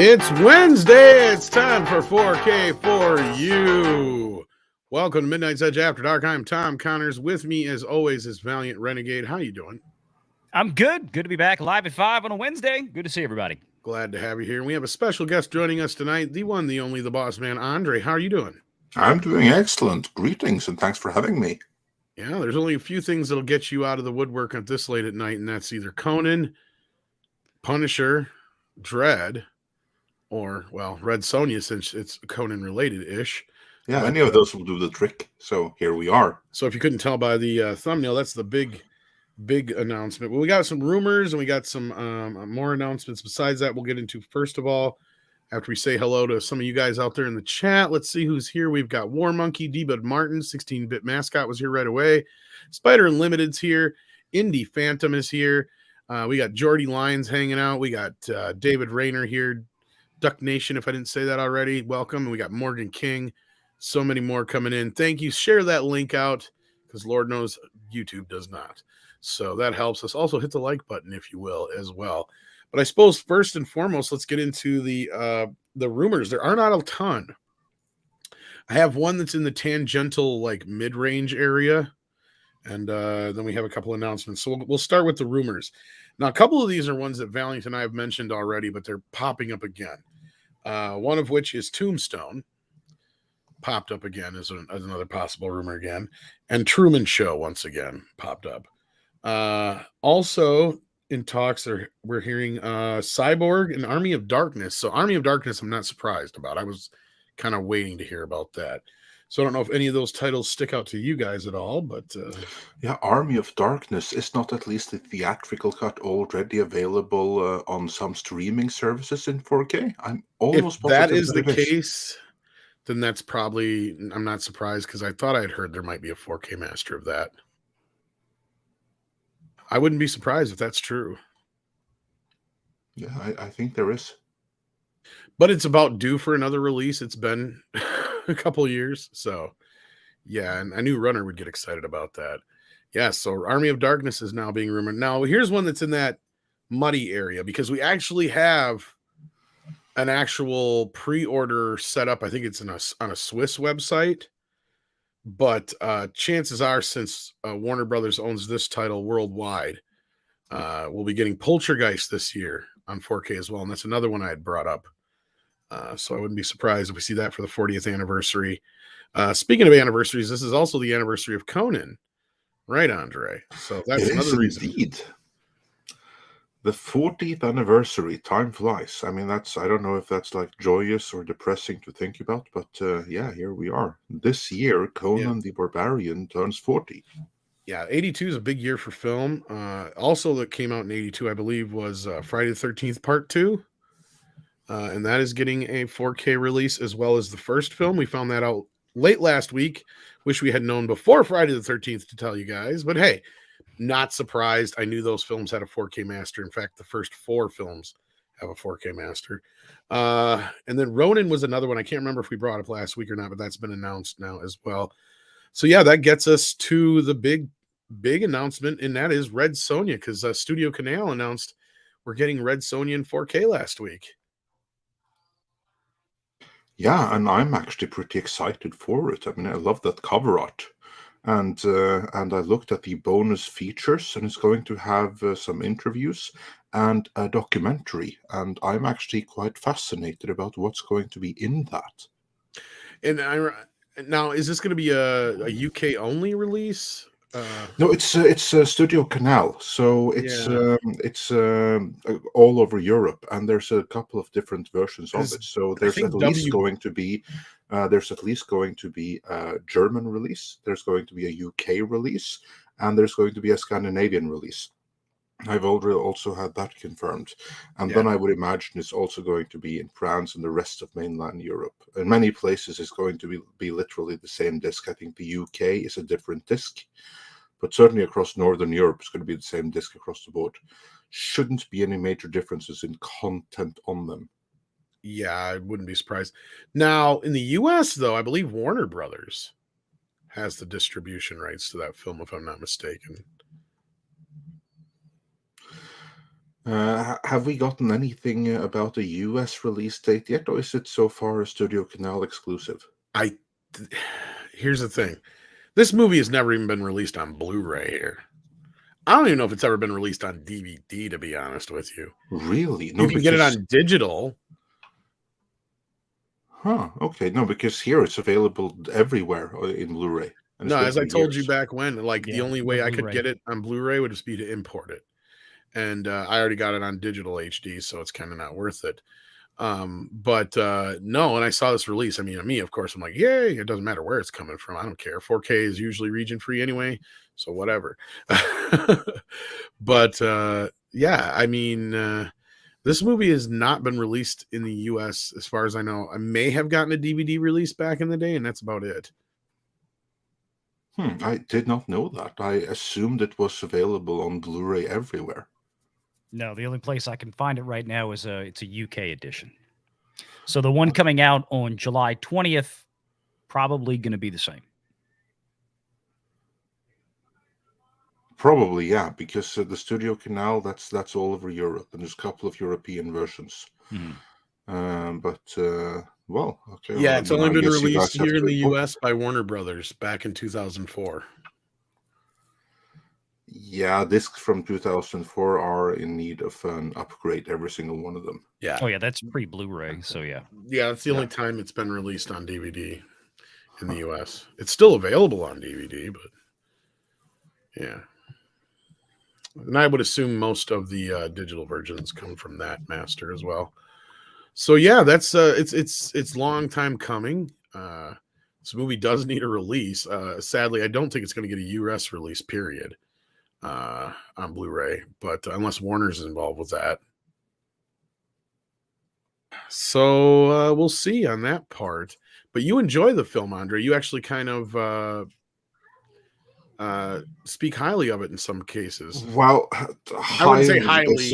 It's Wednesday. It's time for 4K for you. Welcome to Midnight's Edge After Dark. I'm Tom Connors. With me, as always, is Valliant Renegade. How you doing? I'm good. Good to be back live at 5 on a Wednesday. Good to see everybody. Glad to have you here. And we have a special guest joining us tonight, the one, the only, the boss man, Andre. How are you doing? I'm doing excellent. Greetings, and thanks for having me. Yeah, there's only a few things that'll get you out of the woodwork at this late at night, and that's either Conan, Punisher, Dread, or, well, Red Sonja, since it's Conan related-ish. Yeah, any of those will do the trick. So here we are. So if you couldn't tell by the thumbnail, that's the big announcement. Well, we got some rumors and we got some more announcements. Besides that, we'll get into, first of all, after we say hello to some of you guys out there in the chat, let's see who's here. We've got War Monkey, D-Bud Martin, 16-bit mascot was here right away. Spider Unlimited's here. Indie Phantom is here. We got Jordy Lyons hanging out. We got David Rayner here. Duck Nation, if I didn't say that already, welcome. And we got Morgan King. So many more coming in. Thank you. Share that link out because Lord knows YouTube does not. So that helps us. Also hit the like button, if you will, as well. But I suppose first and foremost, let's get into the rumors. There are not a ton. I have one that's in the tangential, like mid-range area. And then we have a couple announcements. So we'll start with the rumors. Now, a couple of these are ones that Valliant and I have mentioned already, but they're popping up again. One of which is Tombstone. Popped up again as another possible rumor again. And Truman Show once again popped up. Also in talks, we're hearing Cyborg and Army of Darkness. So Army of Darkness, I'm not surprised about. I was kind of waiting to hear about that. So I don't know if any of those titles stick out to you guys at all, but... Yeah, Army of Darkness is not at least the theatrical cut already available on some streaming services in 4K? I'm almost positive that is the case, then that's probably... I'm not surprised because I thought I had heard there might be a 4K master of that. I wouldn't be surprised if that's true. Yeah, I think there is. But it's about due for another release. It's been a couple years. So, yeah, and I knew Runner would get excited about that. Yeah, so Army of Darkness is now being rumored. Now, here's one that's in that muddy area because we actually have an actual pre-order set up. I think it's on a Swiss website. But chances are, since Warner Brothers owns this title worldwide, we'll be getting Poltergeist this year on 4K as well. And that's another one I had brought up. So I wouldn't be surprised if we see that for the 40th anniversary. Speaking of anniversaries, this is also the anniversary of Conan. Right, Andre? So that's another reason. Indeed. The 40th anniversary, time flies. I mean, I don't know if that's like joyous or depressing to think about, but yeah, here we are. This year, Conan the Barbarian turns 40. Yeah, 82 is a big year for film. Also, that came out in 82, I believe, was Friday the 13th Part 2. And that is getting a 4K release as well as the first film. We found that out late last week. Wish we had known before Friday the 13th to tell you guys. But hey, not surprised. I knew those films had a 4K master. In fact, the first 4 films have a 4K master. And then Ronin was another one. I can't remember if we brought up last week or not, but that's been announced now as well. So yeah, that gets us to the big announcement, and that is Red Sonja, because Studio Canal announced we're getting Red Sonja in 4K last week. Yeah, and I'm actually pretty excited for it. I mean, I love that cover art. And I looked at the bonus features, and it's going to have some interviews and a documentary. And I'm actually quite fascinated about what's going to be in that. And now, is this going to be a UK only release? No, it's Studio Canal, so it's all over Europe, and there's a couple of different versions of it. So there's at least going to be a German release, there's going to be a UK release, and there's going to be a Scandinavian release. I've already also had that confirmed, and then I would imagine it's also going to be in France and the rest of mainland Europe. In many places, it's going to be literally the same disc. I think the UK is a different disc, but certainly across Northern Europe, it's going to be the same disc across the board. Shouldn't be any major differences in content on them. Yeah, I wouldn't be surprised. Now, in the US, though, I believe Warner Brothers has the distribution rights to that film, if I'm not mistaken. Have we gotten anything about a US release date yet, or is it so far a Studio Canal exclusive? Here's the thing. This movie has never even been released on Blu-ray here. I don't even know if it's ever been released on DVD, to be honest with you. Really? No, You can get it on digital. Huh, okay. No, because here it's available everywhere in Blu-ray. And it's No, been as I for told you years. back when, like the Yeah, only no way I could Blu-ray. get it on Blu-ray would just be to import it. And I already got it on digital HD, so it's kind of not worth it. But no, when I saw this release, I mean, me, of course, I'm like, yay, it doesn't matter where it's coming from. I don't care. 4K is usually region free anyway, so whatever. But yeah, I mean, this movie has not been released in the US as far as I know. I may have gotten a DVD release back in the day, and that's about it. I did not know that. I assumed it was available on Blu-ray everywhere. No, the only place I can find it right now is it's a UK edition. So the one coming out on July 20th, probably going to be the same. Probably, yeah, because the Studio Canal, that's all over Europe, and there's a couple of European versions. But well, okay. Yeah, Well, it's then only I been guess you released guys have here in to. the US by Warner Brothers back in 2004. Yeah, discs from 2004 are in need of an upgrade, every single one of them. Yeah. Oh, yeah, that's pre-Blu-ray, so yeah. Yeah, that's the only time it's been released on DVD in the US. It's still available on DVD, but yeah. And I would assume most of the digital versions come from that master as well. So yeah, that's it's long time coming. This movie does need a release. Sadly, I don't think it's going to get a US release. Period. On Blu-ray, but unless Warner's involved with that, so we'll see on that part. But you enjoy the film, Andre. You actually kind of speak highly of it in some cases. Well, I wouldn't say highly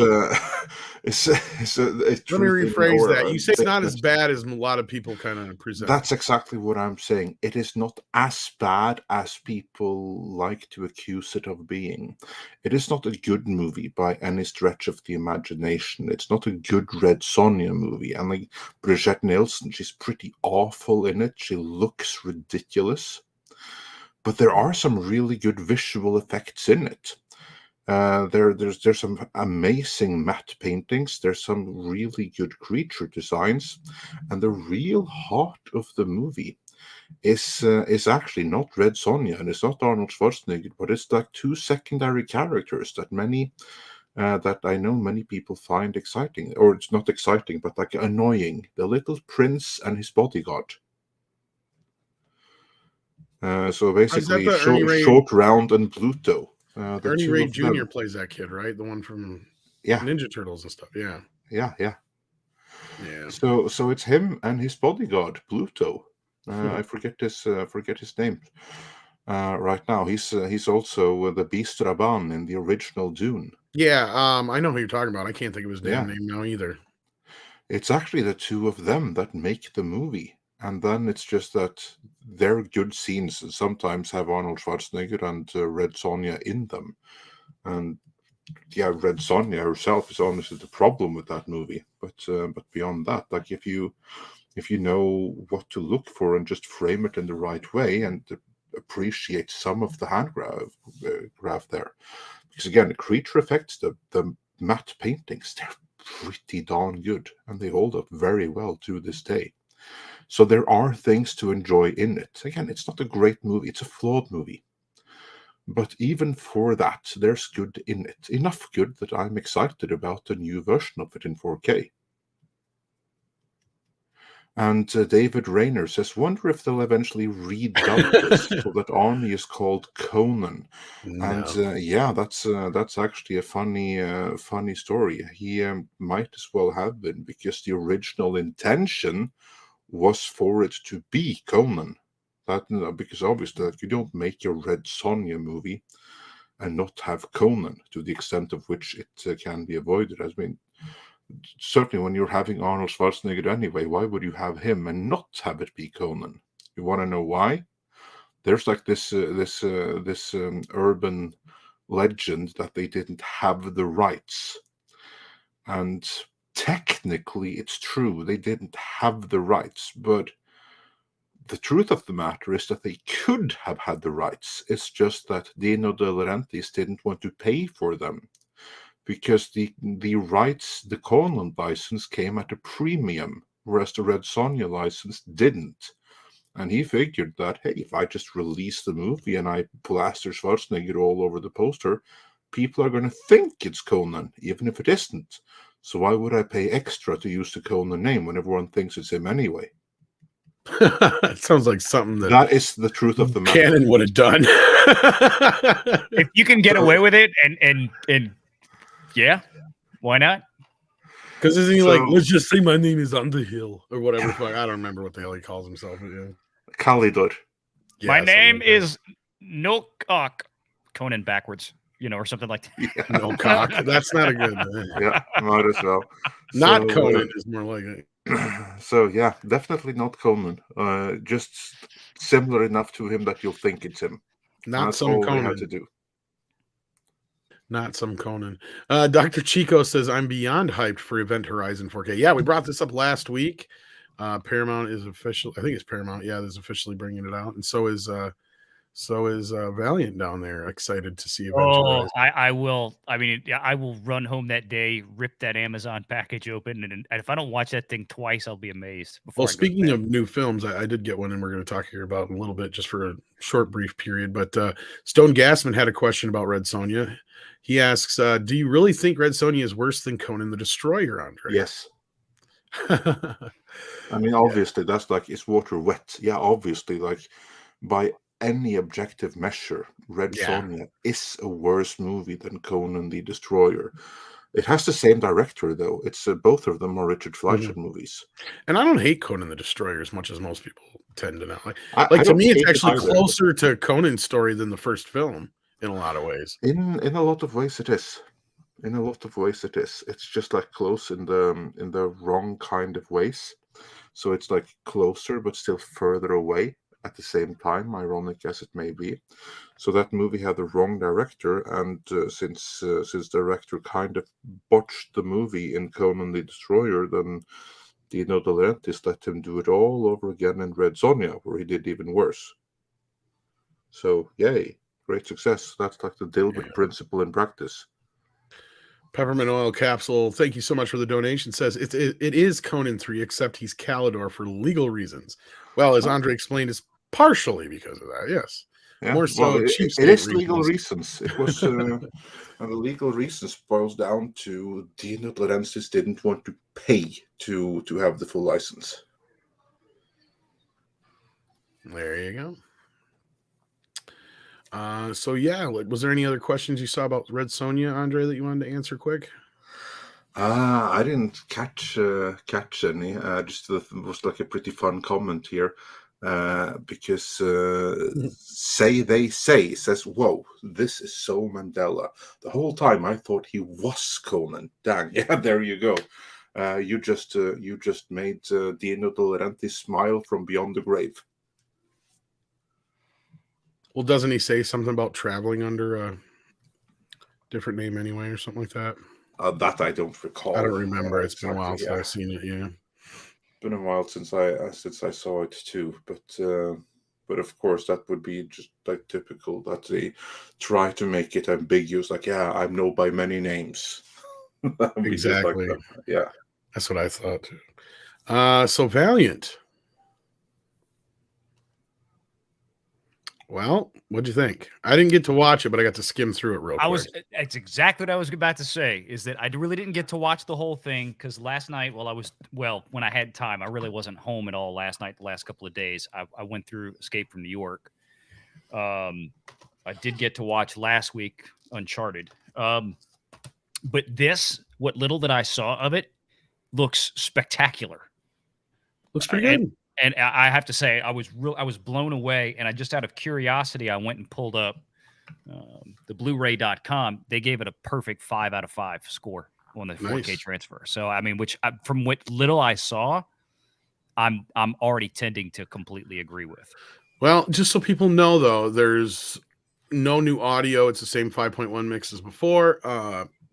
is highly. is a Let me true thing, rephrase or that. You say it's not as that's bad as a lot of people kind of present. that's exactly what I'm saying. It is not as bad as people like to accuse it of being. It is not a good movie by any stretch of the imagination. It's not a good Red Sonja movie. And like Brigitte Nielsen, she's pretty awful in it. She looks ridiculous. But there are some really good visual effects in it. There's some amazing matte paintings. There's some really good creature designs, and the real heart of the movie is actually not Red Sonja, and it's not Arnold Schwarzenegger, but it's like two secondary characters that that I know many people find exciting, or it's not exciting, but like annoying. The little prince and his bodyguard. So Is that basically, the Ernie Ray? Short Round and Pluto. The Ernie two Ray of Jr. them. plays that kid, right? The one from Yeah, Ninja Turtles and stuff. Yeah, yeah. yeah. So it's him and his bodyguard Pluto. I forget his name right now. He's also the Beast Raban in the original Dune. Yeah, I know who you're talking about. I can't think of his damn Yeah. name now either. It's actually the two of them that make the movie, and then it's just that their good scenes sometimes have Arnold Schwarzenegger and Red Sonja in them, and yeah, Red Sonja herself is honestly the problem with that movie. But beyond that, like if you know what to look for and just frame it in the right way and appreciate some of the hand graph there, because again, the creature effects, the matte paintings, they're pretty darn good, and they hold up very well to this day. So there are things to enjoy in it. Again, it's not a great movie; it's a flawed movie. But even for that, there's good in it. Enough good that I'm excited about a new version of it in 4K. And David Rayner says, wonder if they'll eventually redub this so that Arnie is called Conan. No. And yeah, that's actually a funny story. He might as well have been, because the original intention was for it to be Conan. Because obviously you don't make your Red Sonja movie and not have Conan to the extent of which it can be avoided. I mean, certainly when you're having Arnold Schwarzenegger anyway, why would you have him and not have it be Conan? You want to know why? There's like this urban legend that they didn't have the rights. And technically, it's true, they didn't have the rights, but the truth of the matter is that they could have had the rights. It's just that Dino De Laurentiis didn't want to pay for them, because the rights, the Conan license, came at a premium, whereas the Red Sonja license didn't. And he figured that, hey, if I just release the movie and I plaster Schwarzenegger all over the poster, people are going to think it's Conan, even if it isn't. So why would I pay extra to use the Conan name when everyone thinks it's him anyway? It sounds like something That is the truth of the matter. Canon would have done. If you can get away with it, and yeah, why not? Because isn't he like, let's just say my name is Underhill or whatever? I don't remember what the hell he calls himself. But yeah. Kalidor. Yeah, My name is No Cock. Conan backwards, or something like that. Yeah. No Cock. That's not a good. Yeah, might as well. Not Conan is more like it. So yeah, definitely not Conan. Just similar enough to him that you'll think it's him. Not That's some all Conan. we had to do. Not some Conan. Dr. Chico says, I'm beyond hyped for Event Horizon 4K. Yeah, we brought this up last week. Paramount is official. I think it's Paramount. Yeah, is officially bringing it out. And so is Valiant down there. Excited to see Event Horizon. I will. I mean, I will run home that day, rip that Amazon package open, and if I don't watch that thing twice, I'll be amazed. Well, speaking of new films, I did get one, and we're going to talk here about in a little bit, just for a short, brief period. But Stone Gassman had a question about Red Sonja. He asks, do you really think Red Sonja is worse than Conan the Destroyer, Andre? Yes. I mean, obviously, that's like, is water wet? Yeah, obviously, like, by any objective measure, Red Sonja is a worse movie than Conan the Destroyer. It has the same director, though. It's both of them are Richard Fleischer movies. And I don't hate Conan the Destroyer as much as most people tend to know. Like to me, it's actually closer to Conan's story than the first film in a lot of ways. In a lot of ways, it is. In a lot of ways, it is. It's just like close in the wrong kind of ways. So it's like closer, but still further away at the same time, ironic as it may be. So that movie had the wrong director, and since director kind of botched the movie in Conan the Destroyer, then Dino De Laurentiis let him do it all over again in Red Sonja, where he did even worse. So yay, great success. That's like the Dilbert principle in practice. Peppermint Oil Capsule, thank you so much for the donation. Says it is Conan 3, except he's Kalidor for legal reasons. Well, as Andre explained, it's partially because of that. Yes, more so. Well, it is legal reasons. It was, and the legal reasons boils down to Dino De Laurentiis didn't want to pay to have the full license. There you go. So yeah, was there any other questions you saw about Red Sonja, Andre, that you wanted to answer quick? I didn't catch any. Just it was like a pretty fun comment here, because Say says, "Whoa, this is so Mandela." The whole time I thought he was Conan. Dang, yeah, there you go. You just made Dino De Laurentiis smile from beyond the grave. Well, doesn't he say something about traveling under a different name anyway, or something like that? That I don't recall. I don't remember. It's been a while since I've seen it. Yeah, been a while since I saw it too. But of course, that would be just like typical that they try to make it ambiguous. Like, yeah, I'm known by many names. Exactly. Like that. Yeah, that's what I thought too. So Valiant. Well, what'd you think? I didn't get to watch it, but I got to skim through it real quick. It's exactly what I was about to say, is that I really didn't get to watch the whole thing because last night, when I had time, I really wasn't home at all last night, the last couple of days. I went through Escape from New York. I did get to watch last week Uncharted. But what little that I saw of it, looks spectacular. Looks pretty good. And I have to say, I was blown away. And I just, out of curiosity, I went and pulled up the Blu-ray.com. They gave it a perfect 5 out of 5 score on the 4K transfer. So, I mean, from what little I saw, I'm already tending to completely agree with. Well, just so people know, though, there's no new audio. It's the same 5.1 mix as before.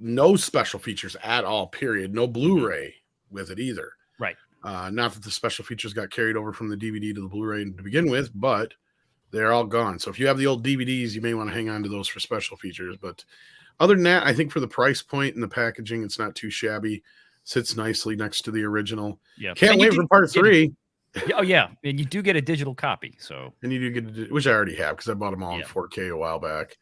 no special features at all, period. No Blu-ray with it either. Right. Not that the special features got carried over from the DVD to the Blu-ray to begin with, but they're all gone. So if you have the old DVDs, you may want to hang on to those for special features. But other than that, I think for the price point and the packaging, it's not too shabby. Sits nicely next to the original. Yeah. Can't wait for part 3. Oh yeah, and you do get a digital copy. So and you do get, which I already have because I bought them all in Yeah. 4K a while back.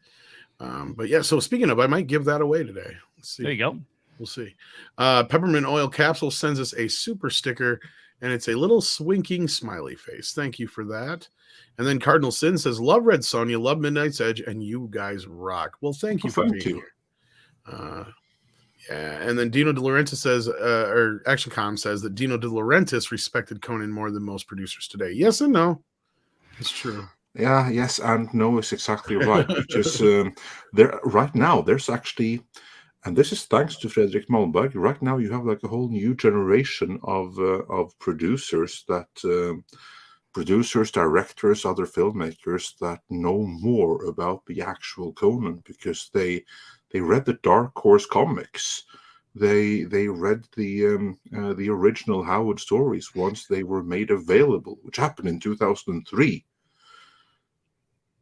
But yeah, so speaking of, I might give that away today. Let's see. there you go. We'll see. Peppermint Oil Capsule sends us a super sticker, and it's a little swinking smiley face. Thank you for that. And then Cardinal Sin says, love Red Sonja, love Midnight's Edge, and you guys rock. Well, thank you for being here. Yeah, and then Dino De Laurentiis says, or ActionCom says that Dino De Laurentiis respected Conan more than most producers today. Yes and no. It's true. Yeah, yes and no is exactly right. Because there right now there's actually, and this is thanks to Fredrik Malmberg. Right now you have like a whole new generation of producers producers, directors, other filmmakers that know more about the actual Conan because they read the Dark Horse comics. They read the original Howard stories once they were made available, which happened in 2003.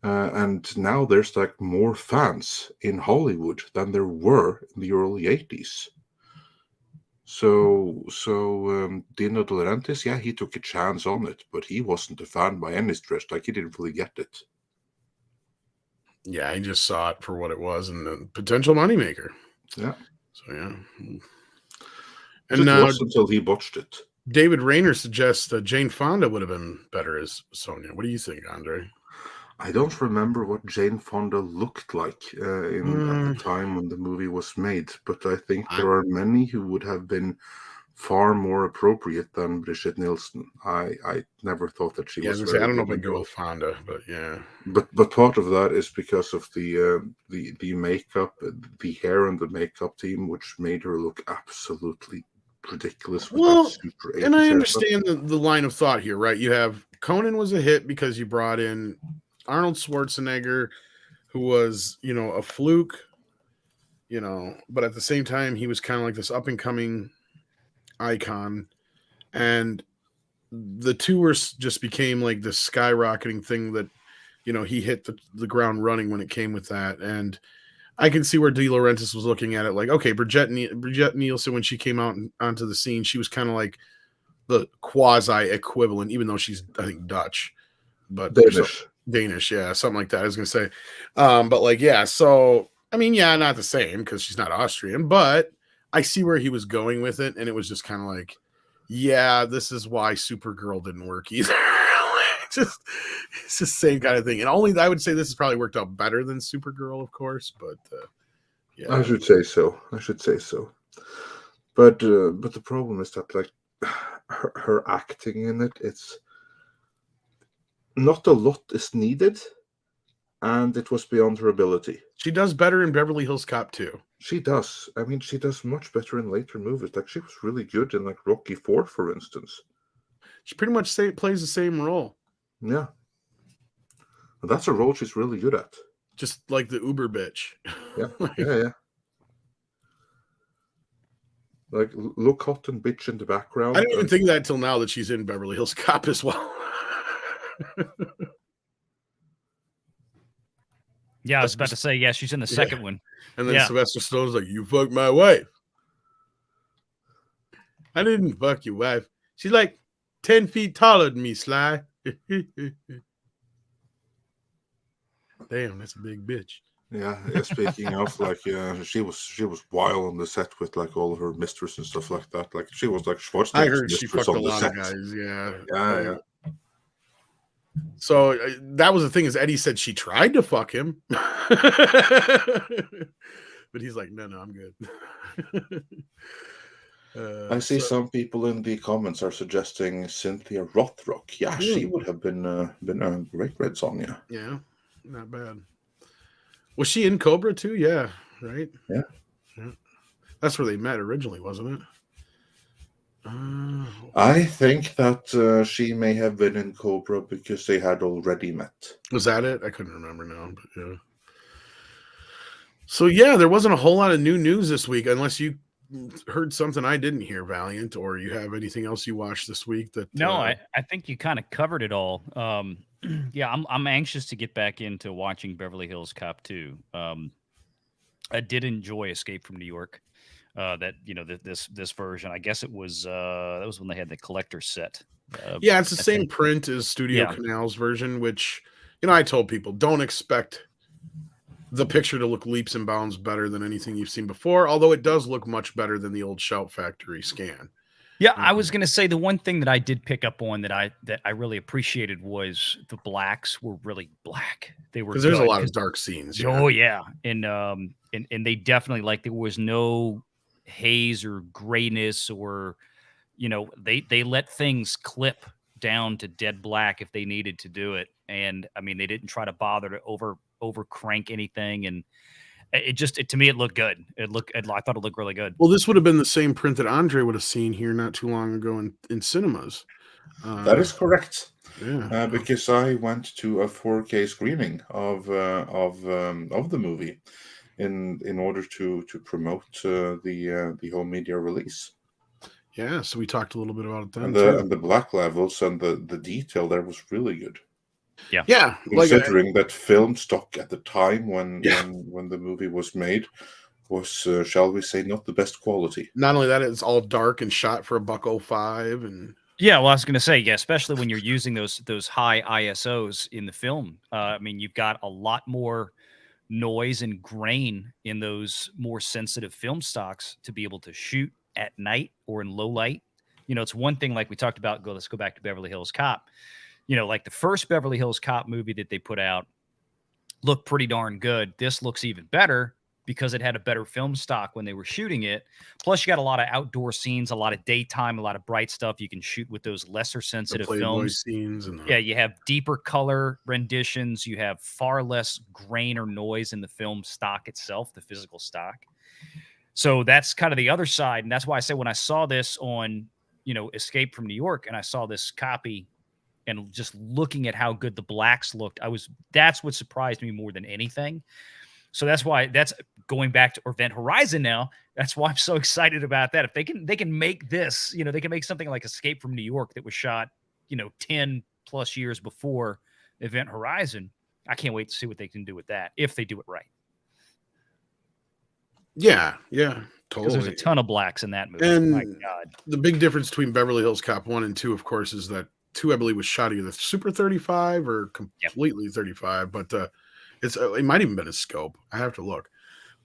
And now there's like more fans in Hollywood than there were in the early 80s. So Dino De Laurentiis, yeah, he took a chance on it, but he wasn't a fan by any stretch. Like, he didn't really get it. Yeah, he just saw it for what it was and a potential moneymaker. Yeah. So, yeah. And it was until he botched it. David Rayner suggests that Jane Fonda would have been better as Sonja. What do you think, Andre? I don't remember what Jane Fonda looked like at the time when the movie was made, but I think there are many who would have been far more appropriate than Brigitte Nielsen. I never thought that she was. I don't know if I'd go with Fonda, but yeah. But part of that is because of the makeup, the hair, and the makeup team, which made her look absolutely ridiculous. Well, and I understand the line of thought here, right? You have Conan was a hit because you brought in Arnold Schwarzenegger, who was, a fluke, but at the same time, he was kind of like this up and coming icon. And the two just became like this skyrocketing thing that, he hit the ground running when it came with that. And I can see where De Laurentiis was looking at it like, okay, Brigitte Nielsen, when she came out onto the scene, she was kind of like the quasi equivalent, even though she's, I think, Dutch, but Danish, yeah, something like that. I was gonna say, but like, yeah. So I mean, yeah, not the same because she's not Austrian, but I see where he was going with it, and it was just kind of like, yeah, this is why Supergirl didn't work either. It's the same kind of thing, and only I would say this has probably worked out better than Supergirl, of course, but yeah, I should say so. But the problem is that like her acting in it's. Not a lot is needed, and it was beyond her ability. She does better in Beverly Hills Cop 2. She does. I mean, she does much better in later movies. Like, she was really good in like Rocky IV, for instance. She pretty much plays the same role. Yeah. And that's a role she's really good at. Just like the Uber bitch. Yeah, yeah. Like, look hot and bitch in the background. I didn't even think that till now that she's in Beverly Hills Cop as well. Yeah, I was about to say, yeah, she's in the second one. And then Sylvester Stallone's like, you fucked my wife. I didn't fuck your wife. She's like 10 feet taller than me, Sly. Damn, that's a big bitch. Yeah, speaking of, like, she was wild on the set with like all her mistress and stuff like that. Like, she was like Schwarzenegger's I heard she mistress fucked on a the lot set. of guys, yeah. Yeah. So that was the thing, is Eddie said she tried to fuck him. But he's like, no, I'm good. I see some people in the comments are suggesting Cynthia Rothrock. Yeah, she would have been a great Red Sonja. Yeah, not bad. Was she in Cobra too? Yeah, right? Yeah. That's where they met originally, wasn't it? I think that she may have been in Cobra because they had already met. Was that it? I couldn't remember now, but yeah. So yeah, there wasn't a whole lot of new news this week, unless you heard something I didn't hear, Valiant, or you have anything else you watched this week that. No, I think you kind of covered it all. Yeah, I'm anxious to get back into watching Beverly Hills Cop 2. I did enjoy Escape from New York. That this version. I guess it was that was when they had the collector set. Yeah, it's the I same think. print as Studio Yeah. Canal's version, which I told people don't expect the picture to look leaps and bounds better than anything you've seen before, although it does look much better than the old Shout Factory scan. Yeah, I was gonna say the one thing that I did pick up on that I really appreciated was the blacks were really black. They were Because there's a good, lot of dark scenes. Yeah. Oh yeah, and they definitely like there was no haze or grayness or they let things clip down to dead black if they needed to do it, and I mean they didn't try to bother to over crank anything, and to me it looked good. I thought it looked really good. Well, this would have been the same print that Andre would have seen here not too long ago in cinemas. That is correct. Yeah. Because I went to a 4K screening of the movie in order to promote the home media release. Yeah, so we talked a little bit about it then And too. the black levels and the detail there was really good. Yeah, Considering that film stock at the time when Yeah. when the movie was made was, shall we say, not the best quality. not only that, it's all dark and shot for $1.05, and Yeah, well, I was going to say, yeah, especially when you're using those high ISOs in the film. I mean, you've got a lot more noise and grain in those more sensitive film stocks to be able to shoot at night or in low light. It's one thing like we talked about. Let's go back to Beverly Hills Cop. Like the first Beverly Hills Cop movie that they put out looked pretty darn good. This looks even better because it had a better film stock when they were shooting it. Plus, you got a lot of outdoor scenes, a lot of daytime, a lot of bright stuff you can shoot with those lesser the sensitive Playboy films. scenes and Yeah, you have deeper color renditions. You have far less grain or noise in the film stock itself, the physical stock. So that's kind of the other side. And that's why I say when I saw this on, Escape from New York, and I saw this copy and just looking at how good the blacks looked, that's what surprised me more than anything. So that's going back to Event Horizon now. That's why I'm so excited about that. If they can make this, they can make something like Escape from New York that was shot, 10 plus years before Event Horizon. I can't wait to see what they can do with that if they do it right. yeah, Because totally. there's a ton of blacks in that movie. And My God. the big difference between Beverly Hills Cop 1 and 2, of course, is that 2, I believe, was shot either Super 35 or completely 35, but it might even been a scope. I have to look.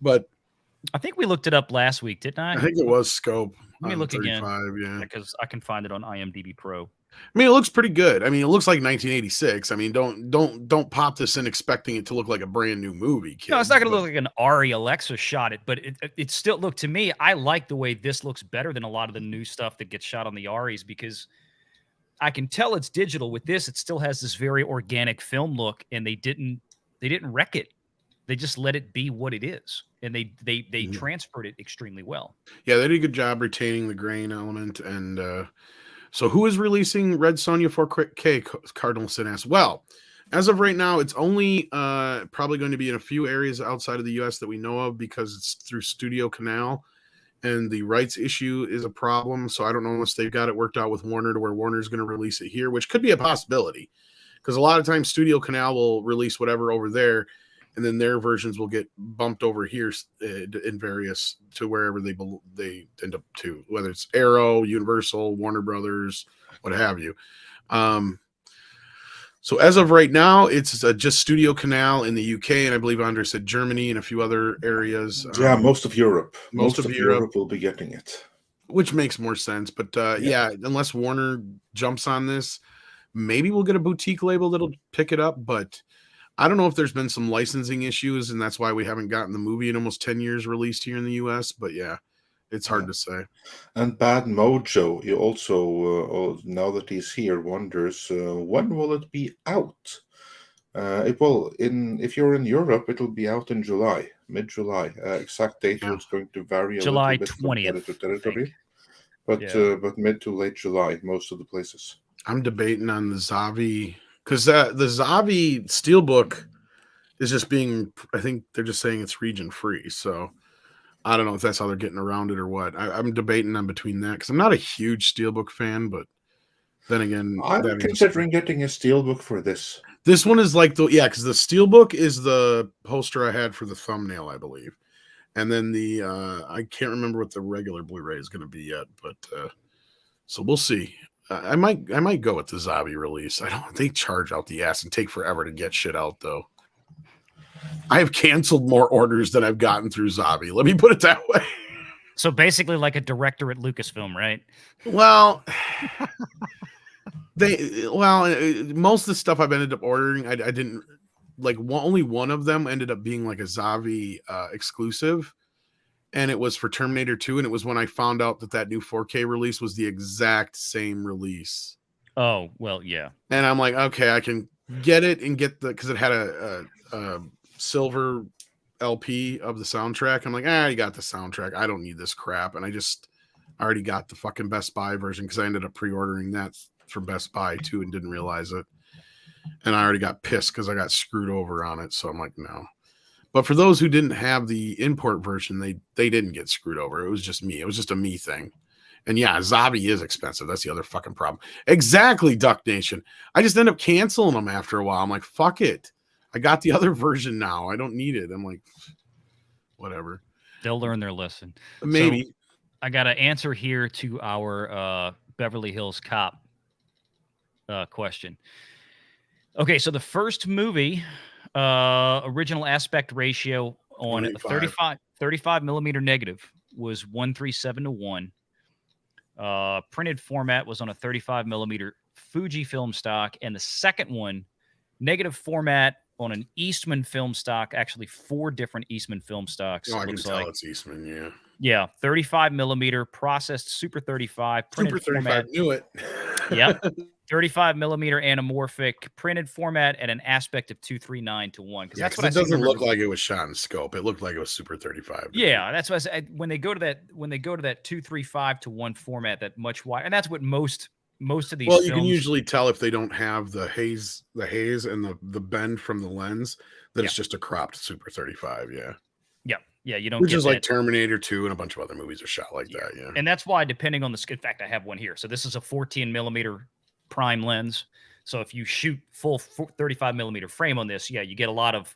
But I think we looked it up last week, didn't I? I think it was scope. Let me look 35, again. yeah. Because I can find it on IMDb Pro. I mean, it looks pretty good. I mean, it looks like 1986. I mean, don't pop this in expecting it to look like a brand new movie, kid. No, it's not going to look like an Ari Alexa shot it, but it still look to me. I like the way this looks better than a lot of the new stuff that gets shot on the Aris because I can tell it's digital. With this, it still has this very organic film look, and they didn't wreck it. They just let it be what it is, and they transferred it extremely well. Yeah, they did a good job retaining the grain element. And so who is releasing Red Sonja 4K? Cardinal Sin asks. Well, as of right now, it's only probably going to be in a few areas outside of the U.S. that we know of because it's through Studio Canal, and the rights issue is a problem. So I don't know unless they've got it worked out with Warner to where Warner's going to release it here, which could be a possibility because a lot of times Studio Canal will release whatever over there, and then their versions will get bumped over here in various to wherever they end up to, whether it's Arrow, Universal, Warner Brothers, what have you. So as of right now, it's just Studio Canal in the UK, and I believe Andre said Germany and a few other areas. Yeah, most of Europe. Most of Europe will be getting it. Which makes more sense. But yeah, unless Warner jumps on this, maybe we'll get a boutique label that'll pick it up, but I don't know if there's been some licensing issues, and that's why we haven't gotten the movie in almost 10 years released here in the U.S., but yeah, it's hard to say. And Bad Mojo, he also, now that he's here, wonders when will it be out? If you're in Europe, it'll be out in July, mid-July. Exact date is going to vary a July little bit 20th, from territory, but mid to late July, most of the places. I'm debating on the Zavi, because the Zavi Steelbook is just being. I think they're just saying it's region free. So I don't know if that's how they're getting around it or what. I'm debating on between that because I'm not a huge Steelbook fan, but then again, I'm that considering getting a steelbook for this. this one is like because the Steelbook is the poster I had for the thumbnail, I believe, and then the I can't remember what the regular Blu-ray is going to be yet, but so we'll see. I might go with the Zabi release. I don't. They charge out the ass and take forever to get shit out though. I have canceled more orders than I've gotten through Zabi. Let me put it that way. So basically, like a director at Lucasfilm, right? Well, most of the stuff I've ended up ordering, I didn't like. Only one of them ended up being like a Zavi exclusive, and it was for Terminator 2. And it was when I found out that new 4K release was the exact same release. Oh well, yeah. And I'm like, okay, I can get it and get because it had a silver LP of the soundtrack. I'm like, you got the soundtrack. I don't need this crap. And I already got the fucking Best Buy version because I ended up pre-ordering that from Best Buy too and didn't realize it. And I already got pissed because I got screwed over on it. So I'm like, no. But for those who didn't have the import version, they didn't get screwed over. It was just me. It was just a me thing. And yeah, Zabi is expensive. That's the other fucking problem. Exactly, Duck Nation. I just end up canceling them after a while. I'm like, fuck it. I got the other version now. I don't need it. I'm like, whatever. They'll learn their lesson. Maybe. So I got an answer here to our Beverly Hills Cop question. Okay, so the first movie, original aspect ratio on 35 millimeter negative was 1:37:1. Printed format was on a 35 millimeter Fujifilm stock, and the second one, negative format on an Eastman film stock, actually 4 different Eastman film stocks. I can tell it's Eastman, yeah. Yeah, 35 millimeter processed Super 35 printed Super 35, format. knew it. Yep. 35 millimeter anamorphic printed format at an aspect of 239:1. Because that's what it doesn't look like it was shot in scope. It looked like it was Super 35. Yeah, that's what I said. When they go to that 235:1 format, that much wide, and that's what most of these. Well, you can usually tell if they don't have the haze and the bend from the lens that it's just a cropped Super 35. Yeah. Yeah, you don't. Which get is that. like Terminator 2 and a bunch of other movies are shot like that. Yeah. And that's why, depending on the. In fact, I have one here. So this is a 14 millimeter prime lens. So if you shoot full 35 millimeter frame on this, you get a lot of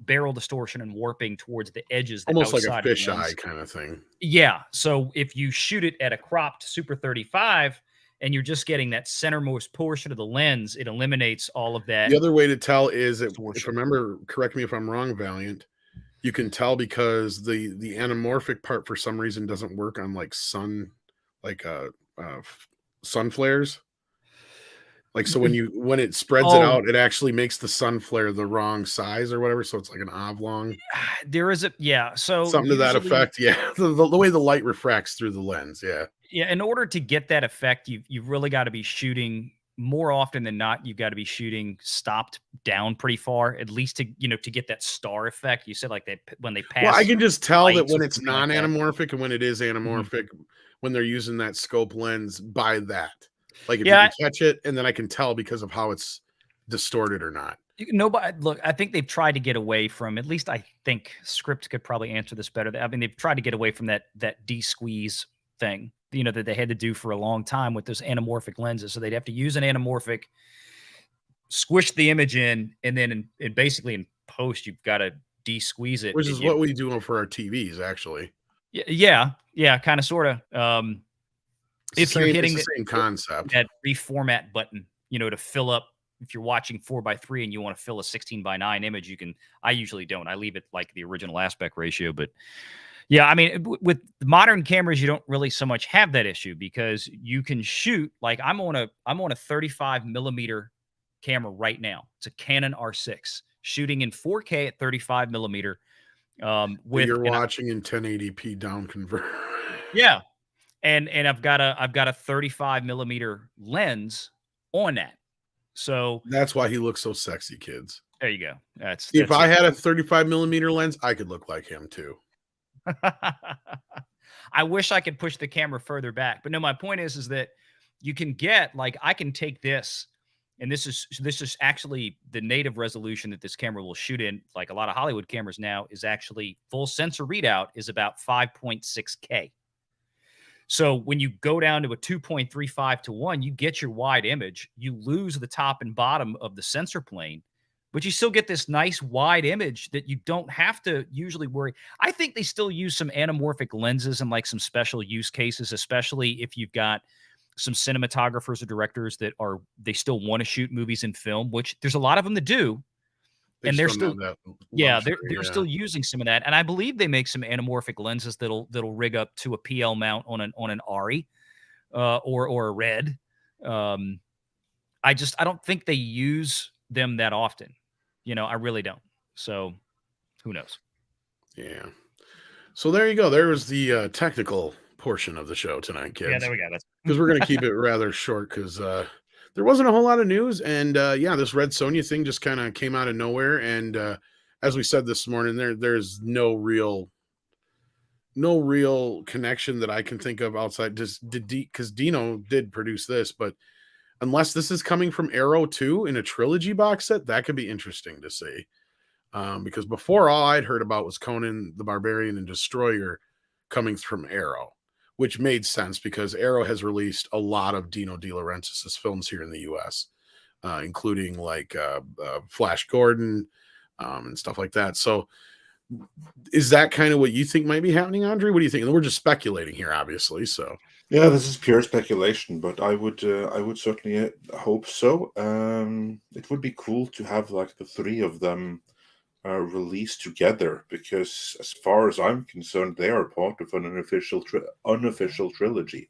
barrel distortion and warping towards the edges. Almost like a fisheye kind of thing. Yeah. So if you shoot it at a cropped Super 35 and you're just getting that centermost portion of the lens, it eliminates all of that. The other way to tell is, if I remember, correct me if I'm wrong, Valliant, you can tell because the anamorphic part for some reason doesn't work on like sun flares. Like, so when it spreads it out, it actually makes the sun flare the wrong size or whatever. So it's like an oblong. There is so something to that effect. Yeah. The way the light refracts through the lens. Yeah. Yeah. In order to get that effect, you've really got to be shooting more often than not. You've got to be shooting stopped down pretty far, at least to get that star effect. You said like when they pass. Well, I can just tell that when it's non-anamorphic and when it is anamorphic, when they're using that scope lens by that. Like if you can catch it, and then I can tell because of how it's distorted or not. Look, I think they've tried to get away from, at least I think Script could probably answer this better. I mean, they've tried to get away from that de-squeeze thing, that they had to do for a long time with those anamorphic lenses. So they'd have to use an anamorphic, squish the image in, and then basically in post, you've got to de-squeeze it. Which is what we do for our TVs, actually. Yeah, kind of, sort of. If you're hitting the same concept, that reformat button, to fill up, if you're watching 4:3 and you want to fill a 16:9 image, you can. I usually don't. I leave it like the original aspect ratio. But yeah, I mean, with modern cameras, you don't really so much have that issue because you can shoot. Like I'm on a 35 millimeter camera right now. It's a Canon R6 shooting in 4K at 35 millimeter. You're watching in 1080p down convert. Yeah. And I've got a 35 millimeter lens on that. So that's why he looks so sexy, kids. There you go. That's if I had a 35 millimeter lens, I could look like him too. I wish I could push the camera further back, but no, my point is that you can get, like, I can take this and this is actually the native resolution that this camera will shoot in, like a lot of Hollywood cameras now, is actually full sensor readout is about 5.6K. So when you go down to a 2.35 to 1, you get your wide image. You lose the top and bottom of the sensor plane, but you still get this nice wide image that you don't have to usually worry. I think they still use some anamorphic lenses and like some special use cases, especially if you've got some cinematographers or directors that they still want to shoot movies in film, which there's a lot of them that do. They And they're still still, know that yeah, luxury, they're still using some of that. And I believe they make some anamorphic lenses that'll rig up to a PL mount on an Ari or a Red. I don't think they use them that often. I really don't. So who knows? Yeah. So there you go. There was the technical portion of the show tonight, kids. Yeah, there we go. Because we're going to keep it rather short because there wasn't a whole lot of news. And yeah, this Red Sonja thing just kind of came out of nowhere. And as we said this morning, there's no real connection that I can think of outside just because Dino did produce this. But unless this is coming from Arrow 2 in a trilogy box set, that could be interesting to see. Because before, all I'd heard about was Conan the Barbarian and Destroyer coming from Arrow, which made sense because Arrow has released a lot of Dino De Laurentiis' films here in the U.S., including like Flash Gordon and stuff like that. So is that kind of what you think might be happening, Andre? What do you think? And we're just speculating here, obviously. So yeah, this is pure speculation, but I would certainly hope so. It would be cool to have like the three of them released together, because as far as I'm concerned, they are part of an unofficial trilogy.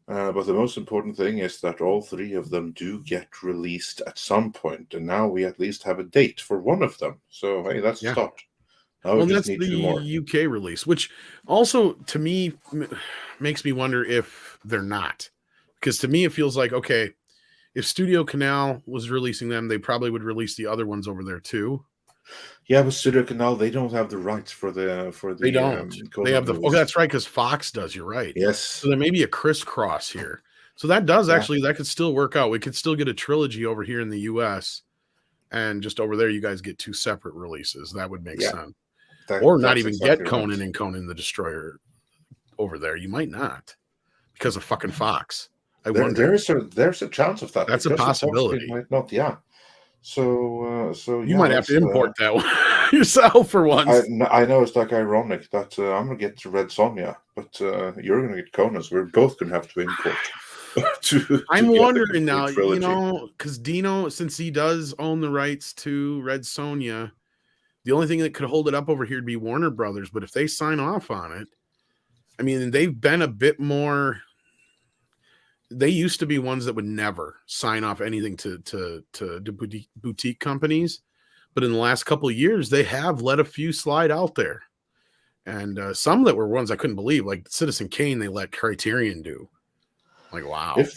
But the most important thing is that all three of them do get released at some point, and now we at least have a date for one of them. So hey, that's a start. Well, that's the UK release, which also to me makes me wonder if they're not, because to me it feels like, okay, if Studio Canal was releasing them, they probably would release the other ones over there too. Yeah, but Studio Canal, they don't have the rights for the. They don't. They have the. Oh, that's right, because Fox does. You're right. Yes. So there may be a crisscross here. So that does actually that could still work out. We could still get a trilogy over here in the U.S. and just over there, you guys get two separate releases. That would make sense. Or not even get Conan and Conan the Destroyer over there. You might not because of fucking Fox. I wonder. There's a chance of that. That's a possibility. Might not. Yeah. So you might have to import that one yourself for once. I know it's like ironic that I'm gonna get to Red Sonja, but you're gonna get Conan. So we're both gonna have to import. I'm wondering now, because Dino, since he does own the rights to Red Sonja, the only thing that could hold it up over here would be Warner Brothers. But if they sign off on it, I mean, they've been a bit more. They used to be ones that would never sign off anything to boutique companies, but in the last couple of years, they have let a few slide out there, and some that were ones I couldn't believe, like Citizen Kane. They let Criterion do. Like, wow! If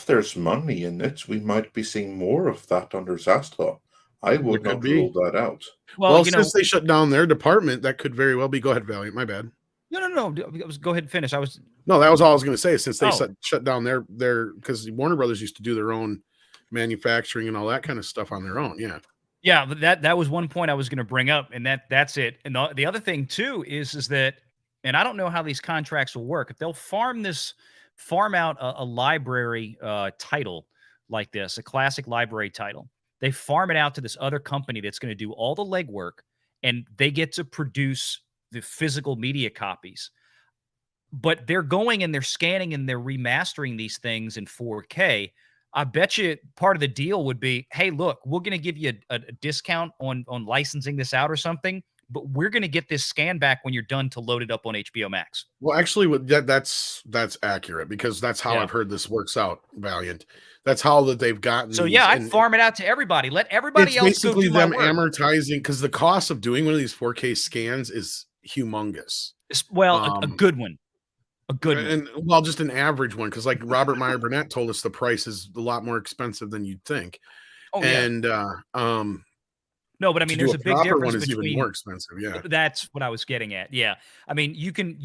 there's money in it, we might be seeing more of that under Zaslav. I would not rule that out. Well, since they shut down their department, that could very well be. Go ahead, Valiant. My bad. No. Go ahead and finish. That was all I was going to say. Since they shut down their because Warner Brothers used to do their own manufacturing and all that kind of stuff on their own. Yeah. Yeah, but that was one point I was going to bring up, and that's it. And the other thing too is that, and I don't know how these contracts will work. If they'll farm out a library title like this, a classic library title, they farm it out to this other company that's going to do all the legwork, and they get to produce the physical media copies. But they're going and they're scanning and they're remastering these things in 4K. I bet you part of the deal would be, hey, look, we're going to give you a discount on licensing this out or something, but we're going to get this scan back when you're done to load it up on HBO Max. Well, actually, that's accurate, because that's how I've heard this works out, Valiant. That's how that they've gotten. So I'd farm it out to everybody. Let everybody else go do them amortizing, because the cost of doing one of these 4K scans is humongous. Well, a good one. A good one. And well, just an average one, because like Robert Meyer Burnett told us, the price is a lot more expensive than you'd think. Oh, yeah. And no, but I mean, there's a big difference between. Even more expensive. Yeah, that's what I was getting at. Yeah, I mean, you can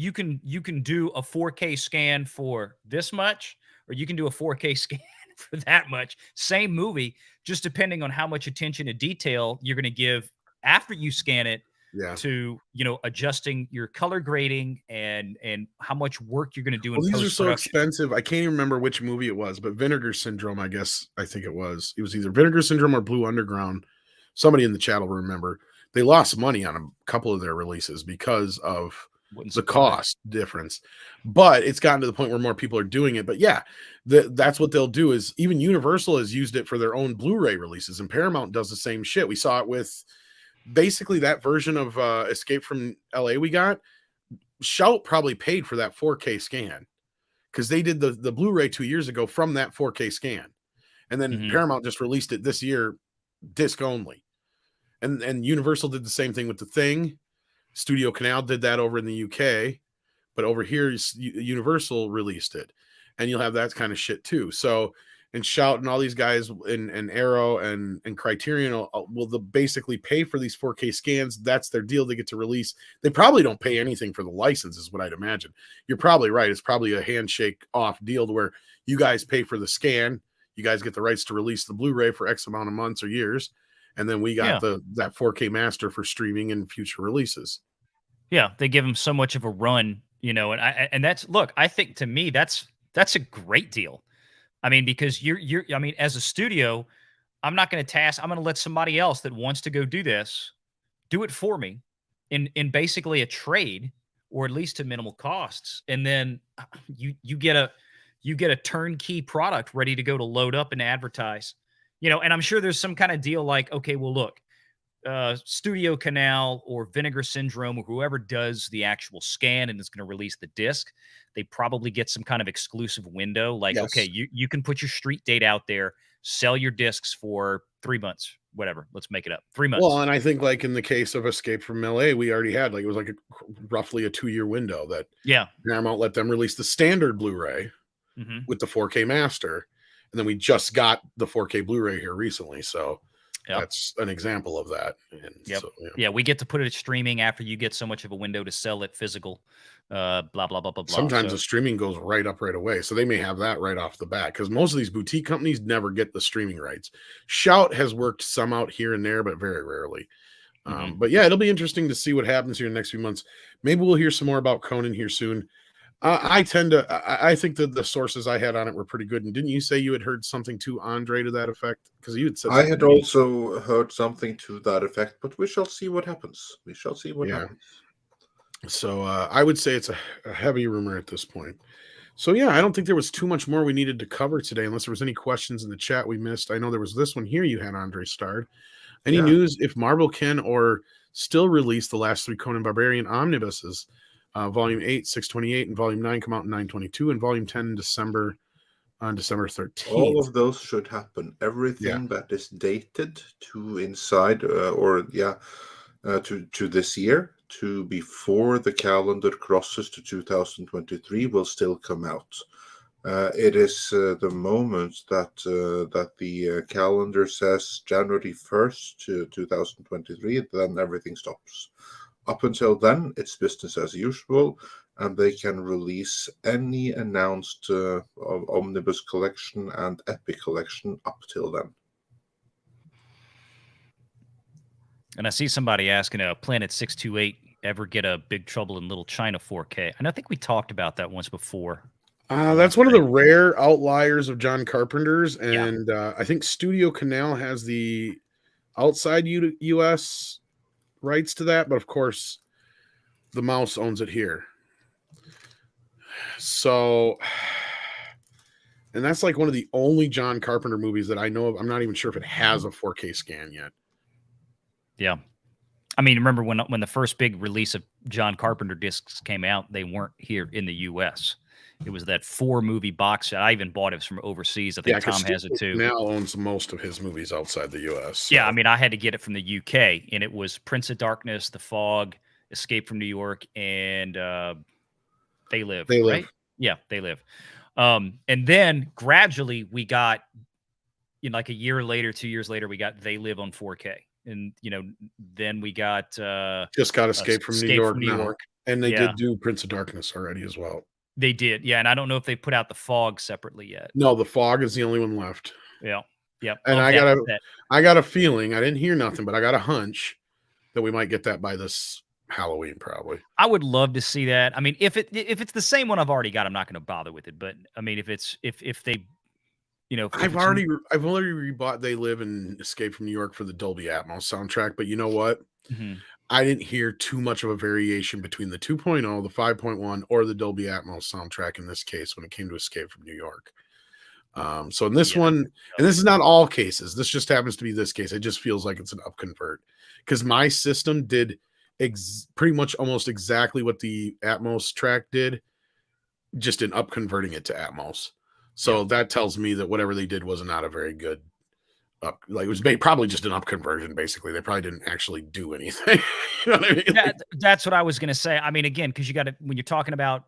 do a 4K scan for this much, or you can do a 4K scan for that much. Same movie, just depending on how much attention to detail you're going to give after you scan it Yeah. to, adjusting your color grading and how much work you're going to do in Well, these are so post-production. expensive. I can't even remember which movie it was, but Vinegar Syndrome, I think it was. It was either Vinegar Syndrome or Blue Underground. Somebody in the chat will remember. They lost money on a couple of their releases because of the cost difference. But it's gotten to the point where more people are doing it. But yeah, that's what they'll do is even Universal has used it for their own Blu-ray releases, and Paramount does the same shit. We saw it with basically that version of Escape from LA we got. Shout probably paid for that 4K scan because they did the Blu-ray 2 years ago from that 4K scan, and then Paramount just released it this year, disc only, and Universal did the same thing with The Thing. Studio Canal did that over in the UK, but over here Universal released it, and you'll have that kind of shit too. So, and Shout and all these guys and Arrow and Criterion will basically pay for these 4K scans. That's their deal. They get to release. They probably don't pay anything for the license, is what I'd imagine. You're probably right. It's probably a handshake off deal to where you guys pay for the scan. You guys get the rights to release the Blu-ray for X amount of months or years. And then we got that 4K master for streaming and future releases. Yeah, they give them so much of a run, and that's, look, I think to me that's a great deal. I mean, because I mean, as a studio, I'm not going to I'm going to let somebody else that wants to go do this, do it for me in basically a trade, or at least to minimal costs. And then you get a turnkey product ready to go to load up and advertise, and I'm sure there's some kind of deal like, okay, well, look, Studio Canal or Vinegar Syndrome or whoever does the actual scan and is going to release the disc, they probably get some kind of exclusive window. Like, okay, you can put your street date out there, sell your discs for 3 months, whatever. Let's make it up. 3 months. Well, and I think like in the case of Escape from LA, we already had it was like roughly a 2-year window that Paramount let them release the standard Blu-ray with the 4K master, and then we just got the 4K Blu-ray here recently. So that's an example of that. And so, we get to put it streaming after you get so much of a window to sell it physical. Blah blah blah blah blah. Sometimes the streaming goes right up right away, so they may have that right off the bat because most of these boutique companies never get the streaming rights. Shout has worked some out here and there, but very rarely. But yeah, it'll be interesting to see what happens here in the next few months. Maybe we'll hear some more about Conan here soon. I think that the sources I had on it were pretty good. And didn't you say you had heard something to Andre to that effect? Because you had said I had also heard something to that effect, but we shall see what happens. We shall see what happens. So I would say it's a heavy rumor at this point. So yeah, I don't think there was too much more we needed to cover today, unless there was any questions in the chat we missed. I know there was this one here you had, Andre starred. Any news if Marvel can or still release the last 3 Conan Barbarian omnibuses? Volume 8, 628, and Volume 9 come out in 922, and Volume 10 in December, on December 13th. All of those should happen. Everything that is dated to inside to this year, to before the calendar crosses to 2023, will still come out. It is the moment that the calendar says January 1st to 2023, then everything stops. Up until then, it's business as usual, and they can release any announced Omnibus collection and Epic collection up till then. And I see somebody asking, Planet 628 ever get a Big Trouble in Little China 4K? And I think we talked about that once before. That's one of the rare outliers of John Carpenter's, and I think Studio Canal has the outside U.S. rights to that, but of course the mouse owns it here. So, and that's like one of the only John Carpenter movies that I know of. I'm not even sure if it has a 4K scan yet. Yeah. I mean, remember when the first big release of John Carpenter discs came out, they weren't here in the U.S. It was that 4-movie box set. I even bought it from overseas. I think Tom has it too. Now owns most of his movies outside the U.S. So. Yeah, I mean, I had to get it from the U.K., and it was Prince of Darkness, The Fog, Escape from New York, and They Live. They Live. Right? Yeah, They Live. And then gradually we got, like a year later, 2 years later, we got They Live on 4K. And, then we got... just got Escape from New York. New York. And they did do Prince of Darkness already as well. They did, yeah, and I don't know if they put out the fog separately yet. No, the fog is the only one left. Yeah, yep. And of I that got set. a feeling, I didn't hear nothing, but I got a hunch that we might get that by this Halloween, probably. I would love to see that. I mean, if it's the same one I've already got, I'm not going to bother with it. But I mean, if they, if I've it's already rebought They Live and Escape from New York for the Dolby Atmos soundtrack, but you know what? Mhm. I didn't hear too much of a variation between the 2.0, the 5.1, or the Dolby Atmos soundtrack in this case when it came to Escape from New York. So in this one, and this is not all cases, this just happens to be this case. It just feels like it's an up convert because my system did pretty much almost exactly what the Atmos track did, just in up converting it to Atmos. So that tells me that whatever they did was not a very good up. Like it was probably just an up conversion. Basically, they probably didn't actually do anything. You know what I mean? Yeah, that's what I was going to say. I mean, again, because you got to when you're talking about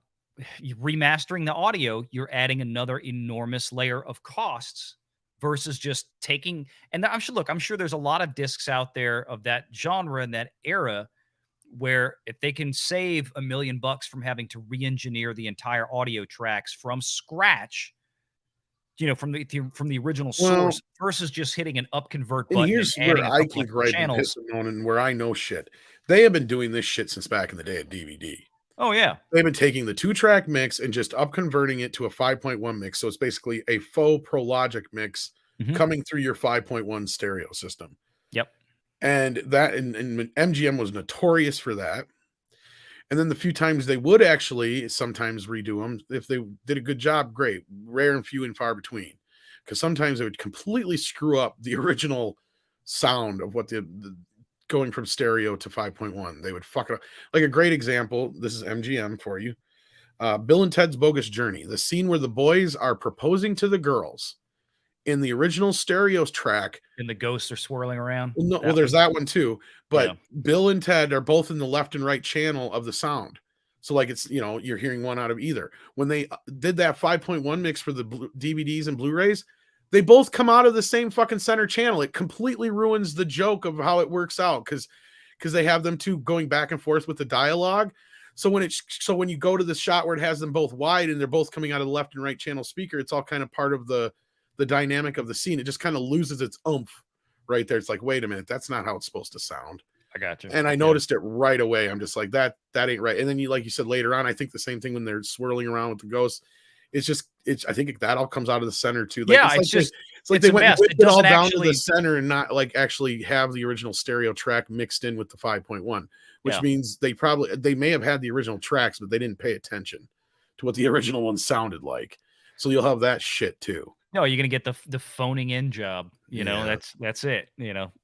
remastering the audio, you're adding another enormous layer of costs versus just taking. And I'm sure there's a lot of discs out there of that genre and that era where if they can save $1 million from having to re-engineer the entire audio tracks from scratch, from the original source versus just hitting an up convert button and here's adding where a I couple can of gripe and channels. piss them on, and where I know shit. They have been doing this shit since back in the day at DVD. Oh yeah, They've been taking the 2-track mix and just up converting it to a 5.1 mix. So it's basically a faux Pro Logic mix coming through your 5.1 stereo system. Yep. And that and MGM was notorious for that. And then the few times they would actually sometimes redo them, if they did a good job, great. Rare and few and far between. Because sometimes they would completely screw up the original sound of what the going from stereo to 5.1. They would fuck it up. Like a great example, this is MGM for you. Bill and Ted's Bogus Journey. The scene where the boys are proposing to the girls in the original stereos track. And the ghosts are swirling around. Well, there's that one too. But Bill and Ted are both in the left and right channel of the sound. So like it's, you're hearing one out of either. When they did that 5.1 mix for the DVDs and Blu-rays, they both come out of the same fucking center channel. It completely ruins the joke of how it works out because they have them two going back and forth with the dialogue. So when you go to the shot where it has them both wide and they're both coming out of the left and right channel speaker, it's all kind of part of the dynamic of the scene. It just kind of loses its oomph right there. It's like, wait a minute, that's not how it's supposed to sound. I got you. And I noticed it right away. I'm just like, that ain't right. And then like you said later on, I think the same thing when they're swirling around with the ghosts. I think that all comes out of the center too. Like, it's like they went and whipped it all down to the center and not like actually have the original stereo track mixed in with the 5.1, which means they may have had the original tracks, but they didn't pay attention to what the original one sounded like. So you'll have that shit too. No, you're gonna get the phoning in job. That's it.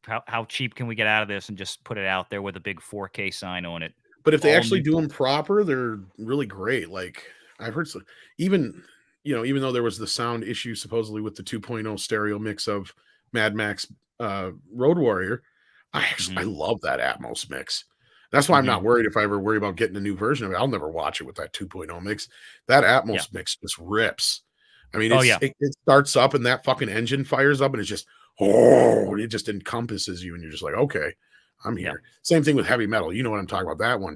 How cheap can we get out of this and just put it out there with a big 4K sign on it? But if they actually do them proper, they're really great. Like I've heard even though there was the sound issue supposedly with the 2.0 stereo mix of Mad Max Road Warrior, I love that Atmos mix. That's why I'm not worried if I ever worry about getting a new version of it. I'll never watch it with that 2.0 mix. That Atmos mix just rips. I mean, it starts up and that fucking engine fires up and it's just, it just encompasses you and you're just like, okay, I'm here. Yeah. Same thing with heavy metal. You know what I'm talking about? That one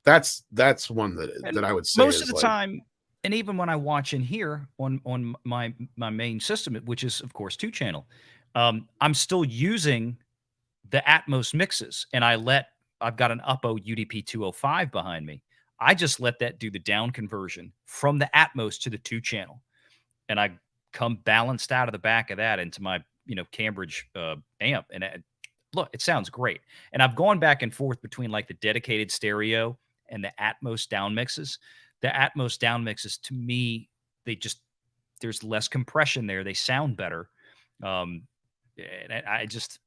that's one that I would say most of the time. And even when I watch in here on my main system, which is of course 2-channel, I'm still using the Atmos mixes, and I've got an Uppo UDP 205 behind me. I just let that do the down conversion from the Atmos to the 2-channel, and I come balanced out of the back of that into my Cambridge amp, and look, it sounds great. And I've gone back and forth between like the dedicated stereo and the Atmos down mixes. The Atmos down mixes, to me, there's less compression there. They sound better. And I've enjoyed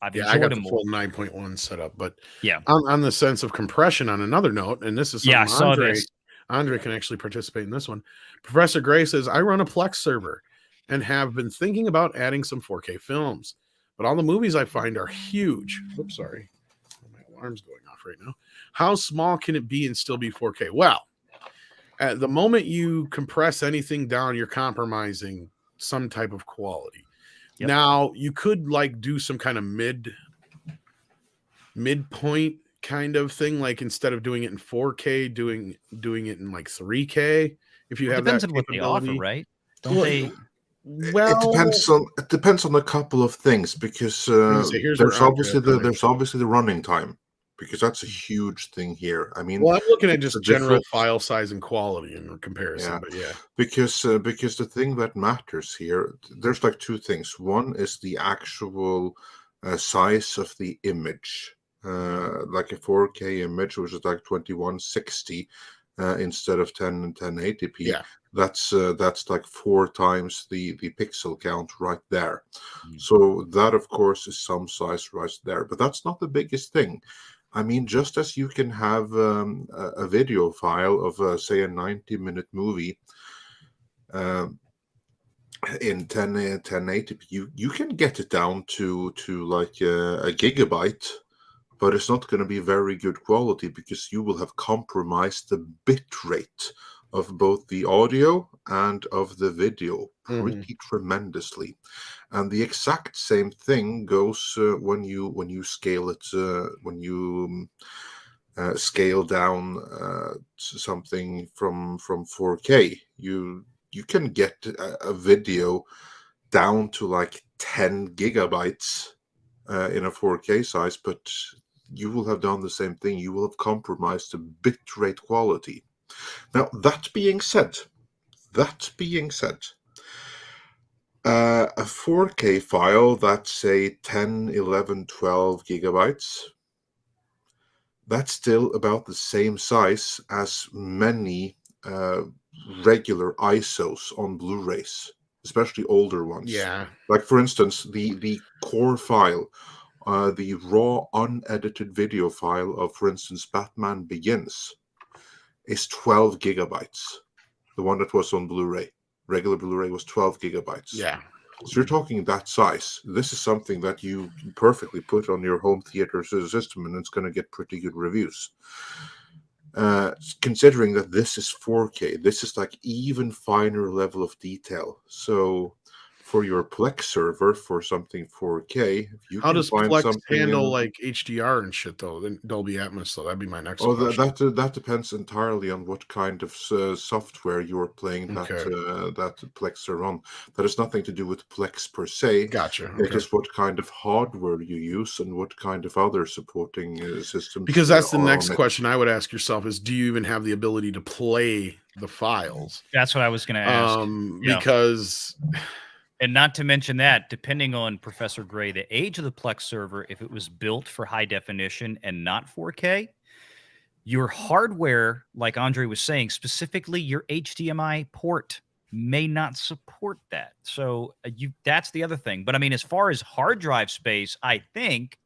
I got them the full 9.1 setup, but yeah, on the sense of compression, on another note, and this is something Andre can actually participate in this one. Professor Gray says, I run a Plex server and have been thinking about adding some 4K films, but all the movies I find are huge. Oops, sorry. My alarm's going off right now. How small can it be and still be 4K? Well, at the moment you compress anything down, you're compromising some type of quality. Now you could like do some kind of midpoint kind of thing, like instead of doing it in 4K, doing it in like 3K, if you It have depends that on what they offer, capability. right? Don't Well, they? Well, it depends on a couple of things, because I was gonna say, here's where Andre will come in. there's obviously the running time, because that's a huge thing here. I mean, Well, I'm looking at it's just a general difference. file size and quality in comparison, Yeah, but yeah. because the thing that matters here, there's like two things. One is the actual size of the image, like a 4K image, which is like 2160 instead of 1080p. Yeah. That's like 4 times the pixel count right there. Mm. So that, of course, is some size right there, but that's not the biggest thing. I mean, just as you can have a video file of, say, a 90-minute movie in 1080p, you can get it down to like a gigabyte, but it's not going to be very good quality, because you will have compromised the bit rate of both the audio and of the video pretty tremendously. And the exact same thing goes when you scale it, when you scale down something from 4K. You can get a video down to like 10 gigabytes in a 4K size, but you will have done the same thing. You will have compromised the bitrate quality. Now, that being said, a 4K file that's, say, 10, 11, 12 gigabytes, that's still about the same size as many regular ISOs on Blu-rays, especially older ones. Yeah. Like, for instance, the core file, the raw unedited video file of, for instance, Batman Begins, is 12 gigabytes. The one that was on Blu-ray, regular Blu-ray, was 12 gigabytes. Yeah. So you're talking that size. This is something that you can perfectly put on your home theater system, and it's going to get pretty good reviews. Considering that this is 4K, this is like even finer level of detail. So for your Plex server, for something 4K, if you How can does find Plex something handle in, like HDR and shit though? Then Dolby Atmos, though. That'd be my next oh, question. that depends entirely on what kind of software you're playing that Okay. that Plex are on. That has nothing to do with Plex per se. Gotcha. It Okay. is what kind of hardware you use and what kind of other supporting systems. Because that's the are next on it. question I would ask yourself is, do you even have the ability to play the files? That's what I was going to ask. Yeah. Because And not to mention that, depending on Professor Gray, the age of the Plex server, if it was built for high definition and not 4K, your hardware, like Andre was saying, specifically your HDMI port, may not support that. So that's the other thing. But I mean, as far as hard drive space, I think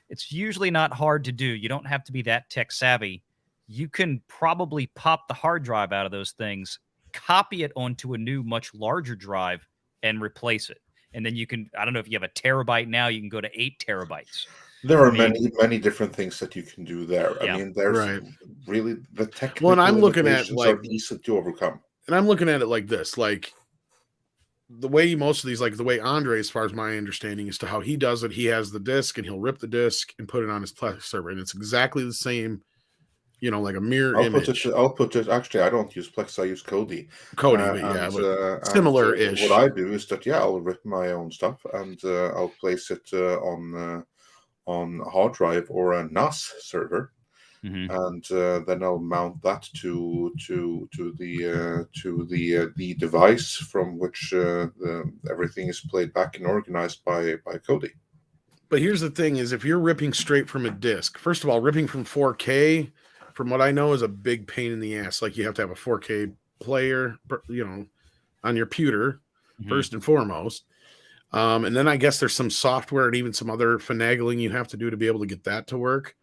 it's usually not hard to do. You don't have to be that tech savvy. You can probably pop the hard drive out of those things, copy it onto a new, much larger drive, and replace it. And then you can, I don't know if you have a terabyte now, you can go to 8 terabytes. There are I mean, many different things that you can do there. Yeah. I mean, there's Right. really the Well, technical and I'm looking at, limitations like- are easy to overcome. and I'm looking at it like this, like the way most of these, like the way Andre, as far as my understanding, as to how he does it, he has the disc and he'll rip the disc and put it on his Plex server, and it's exactly the same, like a mirror image. I'll put it. Actually, I don't use Plex. I use Kodi. Kodi, but yeah, but similar-ish. What I do is that I'll rip my own stuff and I'll place it on a hard drive or a NAS server, and then I'll mount that to the device from which everything is played back and organized by Kodi. But here's the thing: is if you're ripping straight from a disc, first of all, ripping from 4K, from what I know, is a big pain in the ass. Like you have to have a 4K player, on your computer first and foremost. And then I guess there's some software and even some other finagling you have to do to be able to get that to work.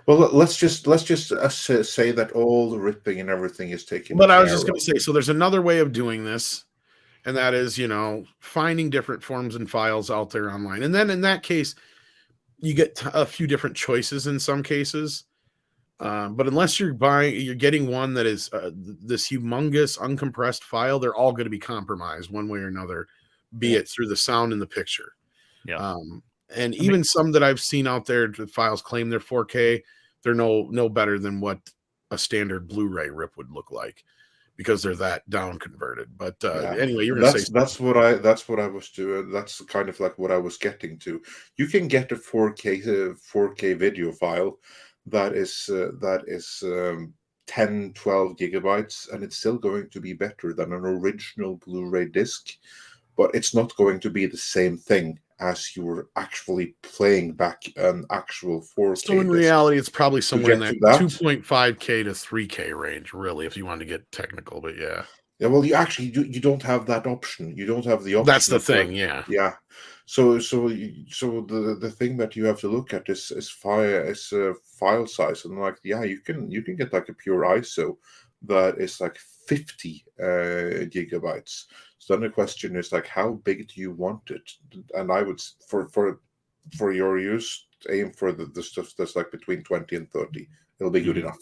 Well, let's just say that all the ripping and everything is taken. But I was just going to say, so there's another way of doing this, and that is, finding different forms and files out there online. And then in that case, you get a few different choices in some cases. But unless you're getting one that is this humongous uncompressed file, they're all going to be compromised one way or another, be it through the sound and the picture. Yeah. And even some that I've seen out there, the files claim they're 4K. they're no better than what a standard Blu-ray rip would look like, because they're that down converted. But anyway, you're gonna say that's what I was doing. That's kind of like what I was getting to. You can get a 4K video file that is 10, 12 gigabytes, and it's still going to be better than an original Blu-ray disc, but it's not going to be the same thing as you were actually playing back an actual 4K. So in reality, it's probably somewhere in that, that 2.5K to 3K range, really, if you want to get technical. But yeah. Yeah, well, you don't have that option. You don't have the option. That's the thing, yeah. Yeah. So the thing that you have to look at is file size, and like, yeah, you can get like a pure ISO that is like 50 gigabytes. So then the question is like, how big do you want it? And I would, for your use, aim for the stuff that's like between 20 and 30. It'll be good enough.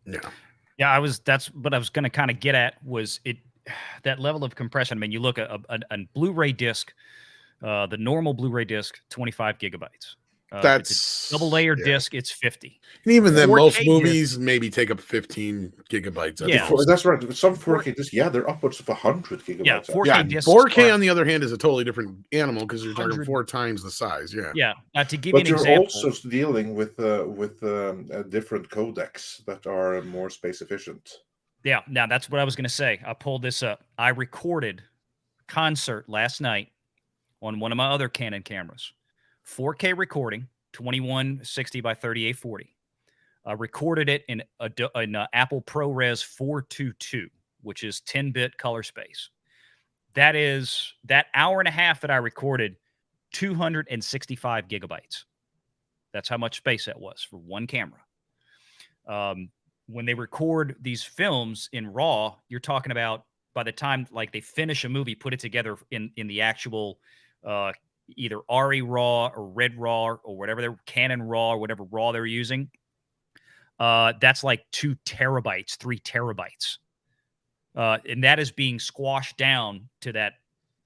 Yeah. Yeah, that's what I was going to kind of get at, was that level of compression. I mean, you look at a Blu-ray disc, the normal Blu-ray disc, 25 gigabytes. That's double layer disc, it's 50. And even then, 4K most movies maybe take up 15 gigabytes. That's right. Some 4K discs, they're upwards of 100 gigabytes. Yeah, 4K discs. 4K, on the other hand, is a totally different animal, because you're talking 4 times the size. Yeah. Yeah. Now, to give you an example, you're also dealing with different codecs that are more space efficient. Yeah. Now, that's what I was going to say. I pulled this up. I recorded concert last night on one of my other Canon cameras. 4K recording, 2160 by 3840. I recorded it in an Apple ProRes 422, which is 10-bit color space. That hour and a half that I recorded, 265 gigabytes. That's how much space that was for one camera. When they record these films in RAW, you're talking about, by the time like they finish a movie, put it together in the actual either RE RAW or Red RAW or whatever their Canon RAW or whatever RAW they're using, that's like 2 terabytes, 3 terabytes. And that is being squashed down to that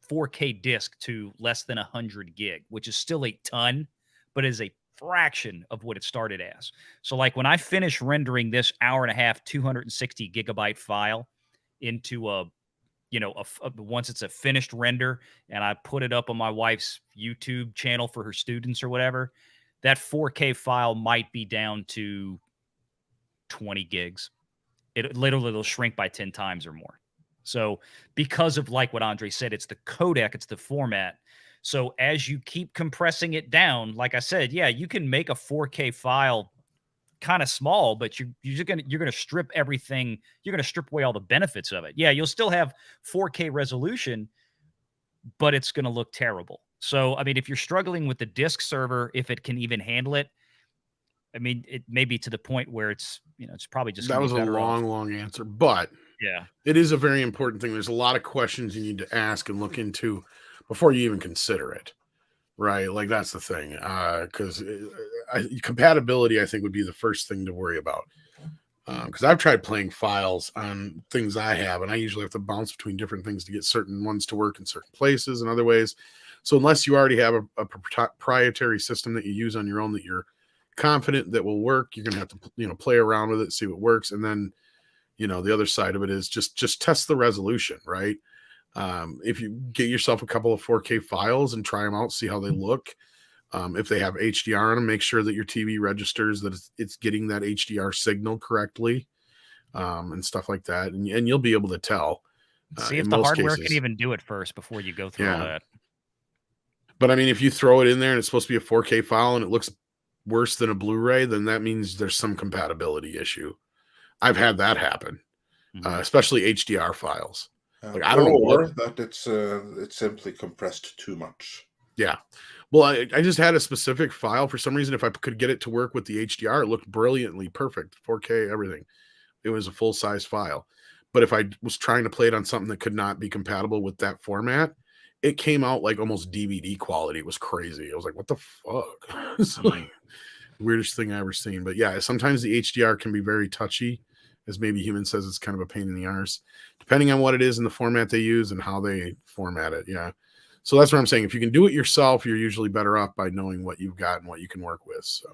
4K disc to less than 100 gig, which is still a ton, but is a fraction of what it started as. So like when I finish rendering this hour and a half, 260 gigabyte file into once it's a finished render, and I put it up on my wife's YouTube channel for her students or whatever, that 4K file might be down to 20 gigs. It literally will shrink by 10 times or more. So because of, like what Andre said, it's the codec, it's the format. So as you keep compressing it down, like I said, yeah, you can make a 4K file kind of small, but you're gonna strip everything. You're gonna strip away all the benefits of it. Yeah, you'll still have 4K resolution, but it's gonna look terrible. So I mean, if you're struggling with the disk server, if it can even handle it, I mean, it may be to the point where it's probably just that was a long answer, but yeah, it is a very important thing. There's a lot of questions you need to ask and look into before you even consider it. Right, like that's the thing, because compatibility, I think, would be the first thing to worry about. Because I've tried playing files on things I have, and I usually have to bounce between different things to get certain ones to work in certain places and other ways. So unless you already have a proprietary system that you use on your own that you're confident that will work, you're gonna have to play around with it, see what works, and then the other side of it is just test the resolution, right? If you get yourself a couple of 4K files and try them out, see how they look. If they have HDR on them, make sure that your TV registers that it's getting that HDR signal correctly, and stuff like that. And you'll be able to tell. See if the hardware can even do it first before you go through all that. But I mean, if you throw it in there and it's supposed to be a 4K file and it looks worse than a Blu-ray, then that means there's some compatibility issue. I've had that happen, especially HDR files. Like, I don't know that it's simply compressed too much. Yeah. Well, I just had a specific file for some reason. If I could get it to work with the HDR, it looked brilliantly perfect. 4K, everything. It was a full-size file. But if I was trying to play it on something that could not be compatible with that format, it came out like almost DVD quality. It was crazy. I was like, what the fuck? It's like the weirdest thing I ever seen. But yeah, sometimes the HDR can be very touchy. As maybe Human says, it's kind of a pain in the arse, depending on what it is and the format they use and how they format it. Yeah. So that's what I'm saying. If you can do it yourself, you're usually better off by knowing what you've got and what you can work with. So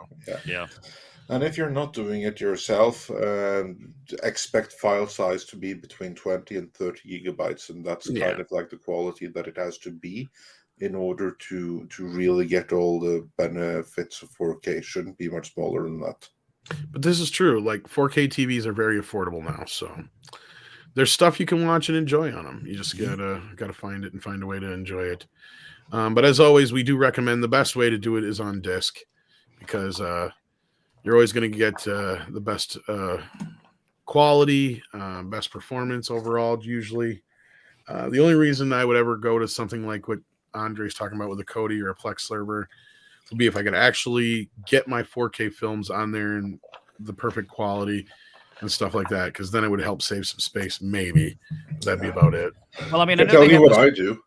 yeah. And if you're not doing it yourself, expect file size to be between 20 and 30 gigabytes, and that's kind of like the quality that it has to be in order to really get all the benefits of 4K. Shouldn't be much smaller than that. But this is true. Like 4K TVs are very affordable now, so there's stuff you can watch and enjoy on them. You just gotta find it and find a way to enjoy it. But as always, we do recommend the best way to do it is on disc, because you're always going to get the best quality, best performance overall, usually. The only reason I would ever go to something like what Andre's talking about with a Kodi or a Plex server would be if I could actually get my 4K films on there in the perfect quality and stuff like that, because then it would help save some space, maybe. That'd be about it. Well, I mean, I can tell you what I do.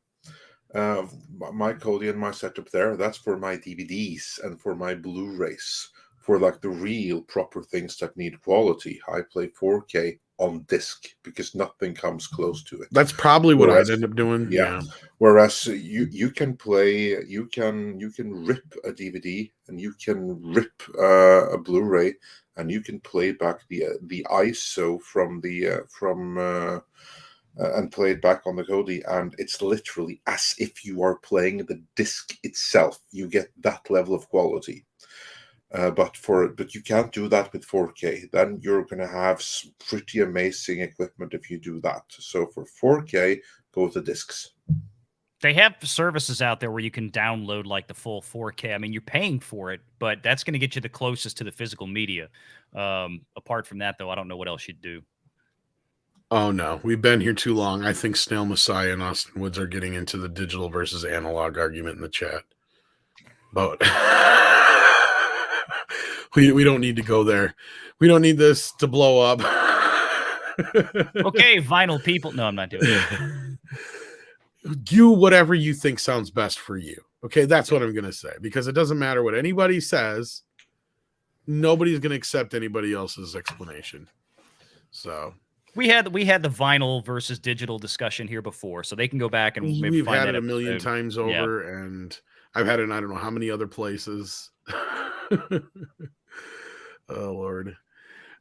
My Kodi and my setup there, that's for my DVDs and for my Blu-rays. For like the real proper things that need quality, I play 4K on disc because nothing comes close to it. That's probably what I'd end up doing. Yeah. Whereas you can play, you can rip a DVD and you can rip a Blu-ray and you can play back the ISO from and play it back on the Kodi, and it's literally as if you are playing the disc itself. You get that level of quality. But you can't do that with 4K. Then you're going to have some pretty amazing equipment if you do that. So for 4K, go with the discs. They have services out there where you can download like the full 4K. I mean, you're paying for it, but that's going to get you the closest to the physical media. Apart from that, though, I don't know what else you'd do. Oh, no. We've been here too long. I think Snail Messiah and Austin Woods are getting into the digital versus analog argument in the chat. But we don't need to go there. We don't need this to blow up. Okay, vinyl people. No, I'm not doing it. Do whatever you think sounds best for you. Okay, that's what I'm going to say. Because it doesn't matter what anybody says. Nobody's going to accept anybody else's explanation. So... We had the vinyl versus digital discussion here before, so they can go back and maybe we've find had that it a million episode. times over, and I've had it in I don't know how many other places. Oh Lord,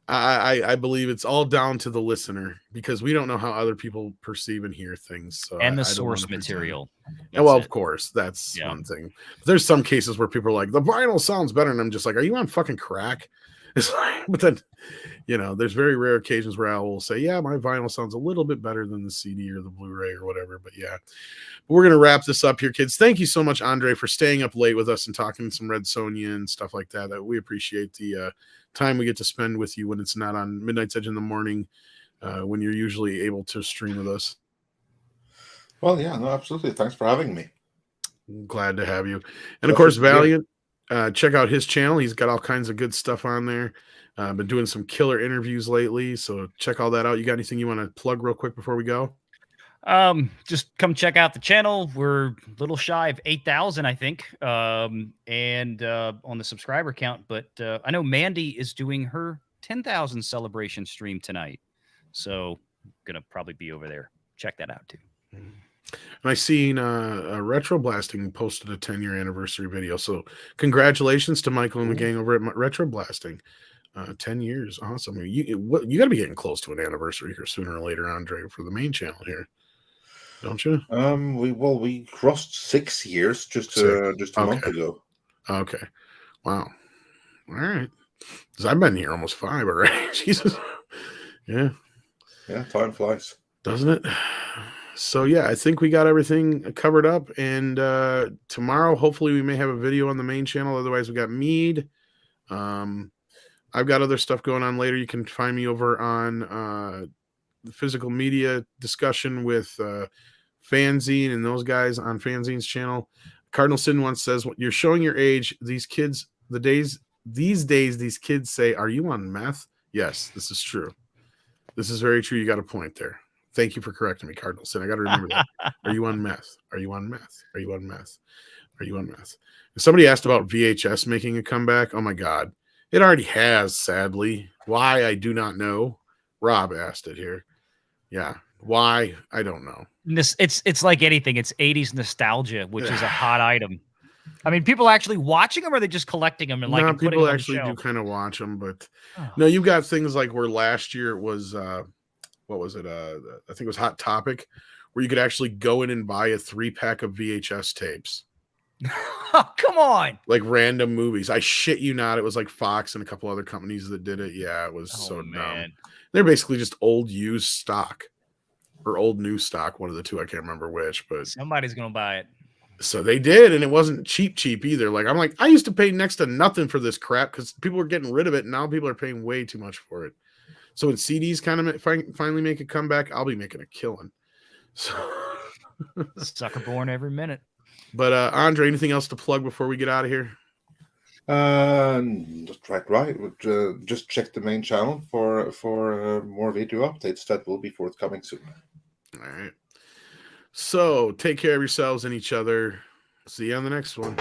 I believe it's all down to the listener, because we don't know how other people perceive and hear things. So and the source material. Well, of course, that's one thing. But there's some cases where people are like, the vinyl sounds better, and I'm just like, are you on fucking crack? It's like, but then, there's very rare occasions where I will say, yeah, my vinyl sounds a little bit better than the CD or the Blu-ray or whatever. But yeah, we're going to wrap this up here, kids. Thank you so much, Andre, for staying up late with us and talking some Red Sonja and stuff like that. We appreciate the time we get to spend with you when it's not on Midnight's Edge in the morning, when you're usually able to stream with us. Well, yeah, no, absolutely. Thanks for having me. Glad to have you. And of course, Valliant. Check out his channel. He's got all kinds of good stuff on there. Been doing some killer interviews lately, so check all that out. You got anything you want to plug real quick before we go? Just come check out the channel. We're a little shy of 8,000, I think, and on the subscriber count. But I know Mandy is doing her 10,000 celebration stream tonight, so I'm gonna probably be over there. Check that out too. And I seen Retro Blasting posted a 10-year anniversary video. So congratulations to Michael and the gang over at Retro Blasting. 10 years. Awesome. You got to be getting close to an anniversary here sooner or later, Andre, for the main channel here. Don't you? We crossed 6 years just a month ago. Okay. Wow. All right. Because I've been here almost 5 already. Jesus. Yeah. Yeah, time flies. Doesn't it? So yeah, I think we got everything covered up, and tomorrow hopefully we may have a video on the main channel. Otherwise, we got Mead. I've got other stuff going on later. You can find me over on the physical media discussion with Fanzine and those guys on Fanzine's channel. Cardinal Sin once says, "You're showing your age. These kids, these days, these kids say, 'Are you on meth?'" Yes, this is true. This is very true. You got a point there. Thank you for correcting me, Cardinal Sin. I got to remember that. Are you on meth? Are you on meth? Are you on meth? Are you on meth? If somebody asked about VHS making a comeback, oh my God. It already has, sadly. Why, I do not know. Rob asked it here. Yeah. Why? I don't know. It's like anything. It's 80s nostalgia, which is a hot item. I mean, people actually watching them, or are they just collecting them and like No, and putting people them actually on the do kind of watch them, but shelf? no, you've got things like where last year it was what was it? I think it was Hot Topic, where you could actually go in and buy a 3-pack of VHS tapes. Oh, come on. Like random movies. I shit you not. It was like Fox and a couple other companies that did it. Yeah, it was so dumb. They're basically just old used stock or old new stock, one of the two. I can't remember which, but Somebody's gonna buy it. so they did, and it wasn't cheap either. Like I'm like, I used to pay next to nothing for this crap because people were getting rid of it, and now people are paying way too much for it. So when CDs kind of finally make a comeback, I'll be making a killing. So Sucker born every minute. But Andre, anything else to plug before we get out of here? That's right. Just check the main channel for more video updates that will be forthcoming soon. All right. So take care of yourselves and each other. See you on the next one.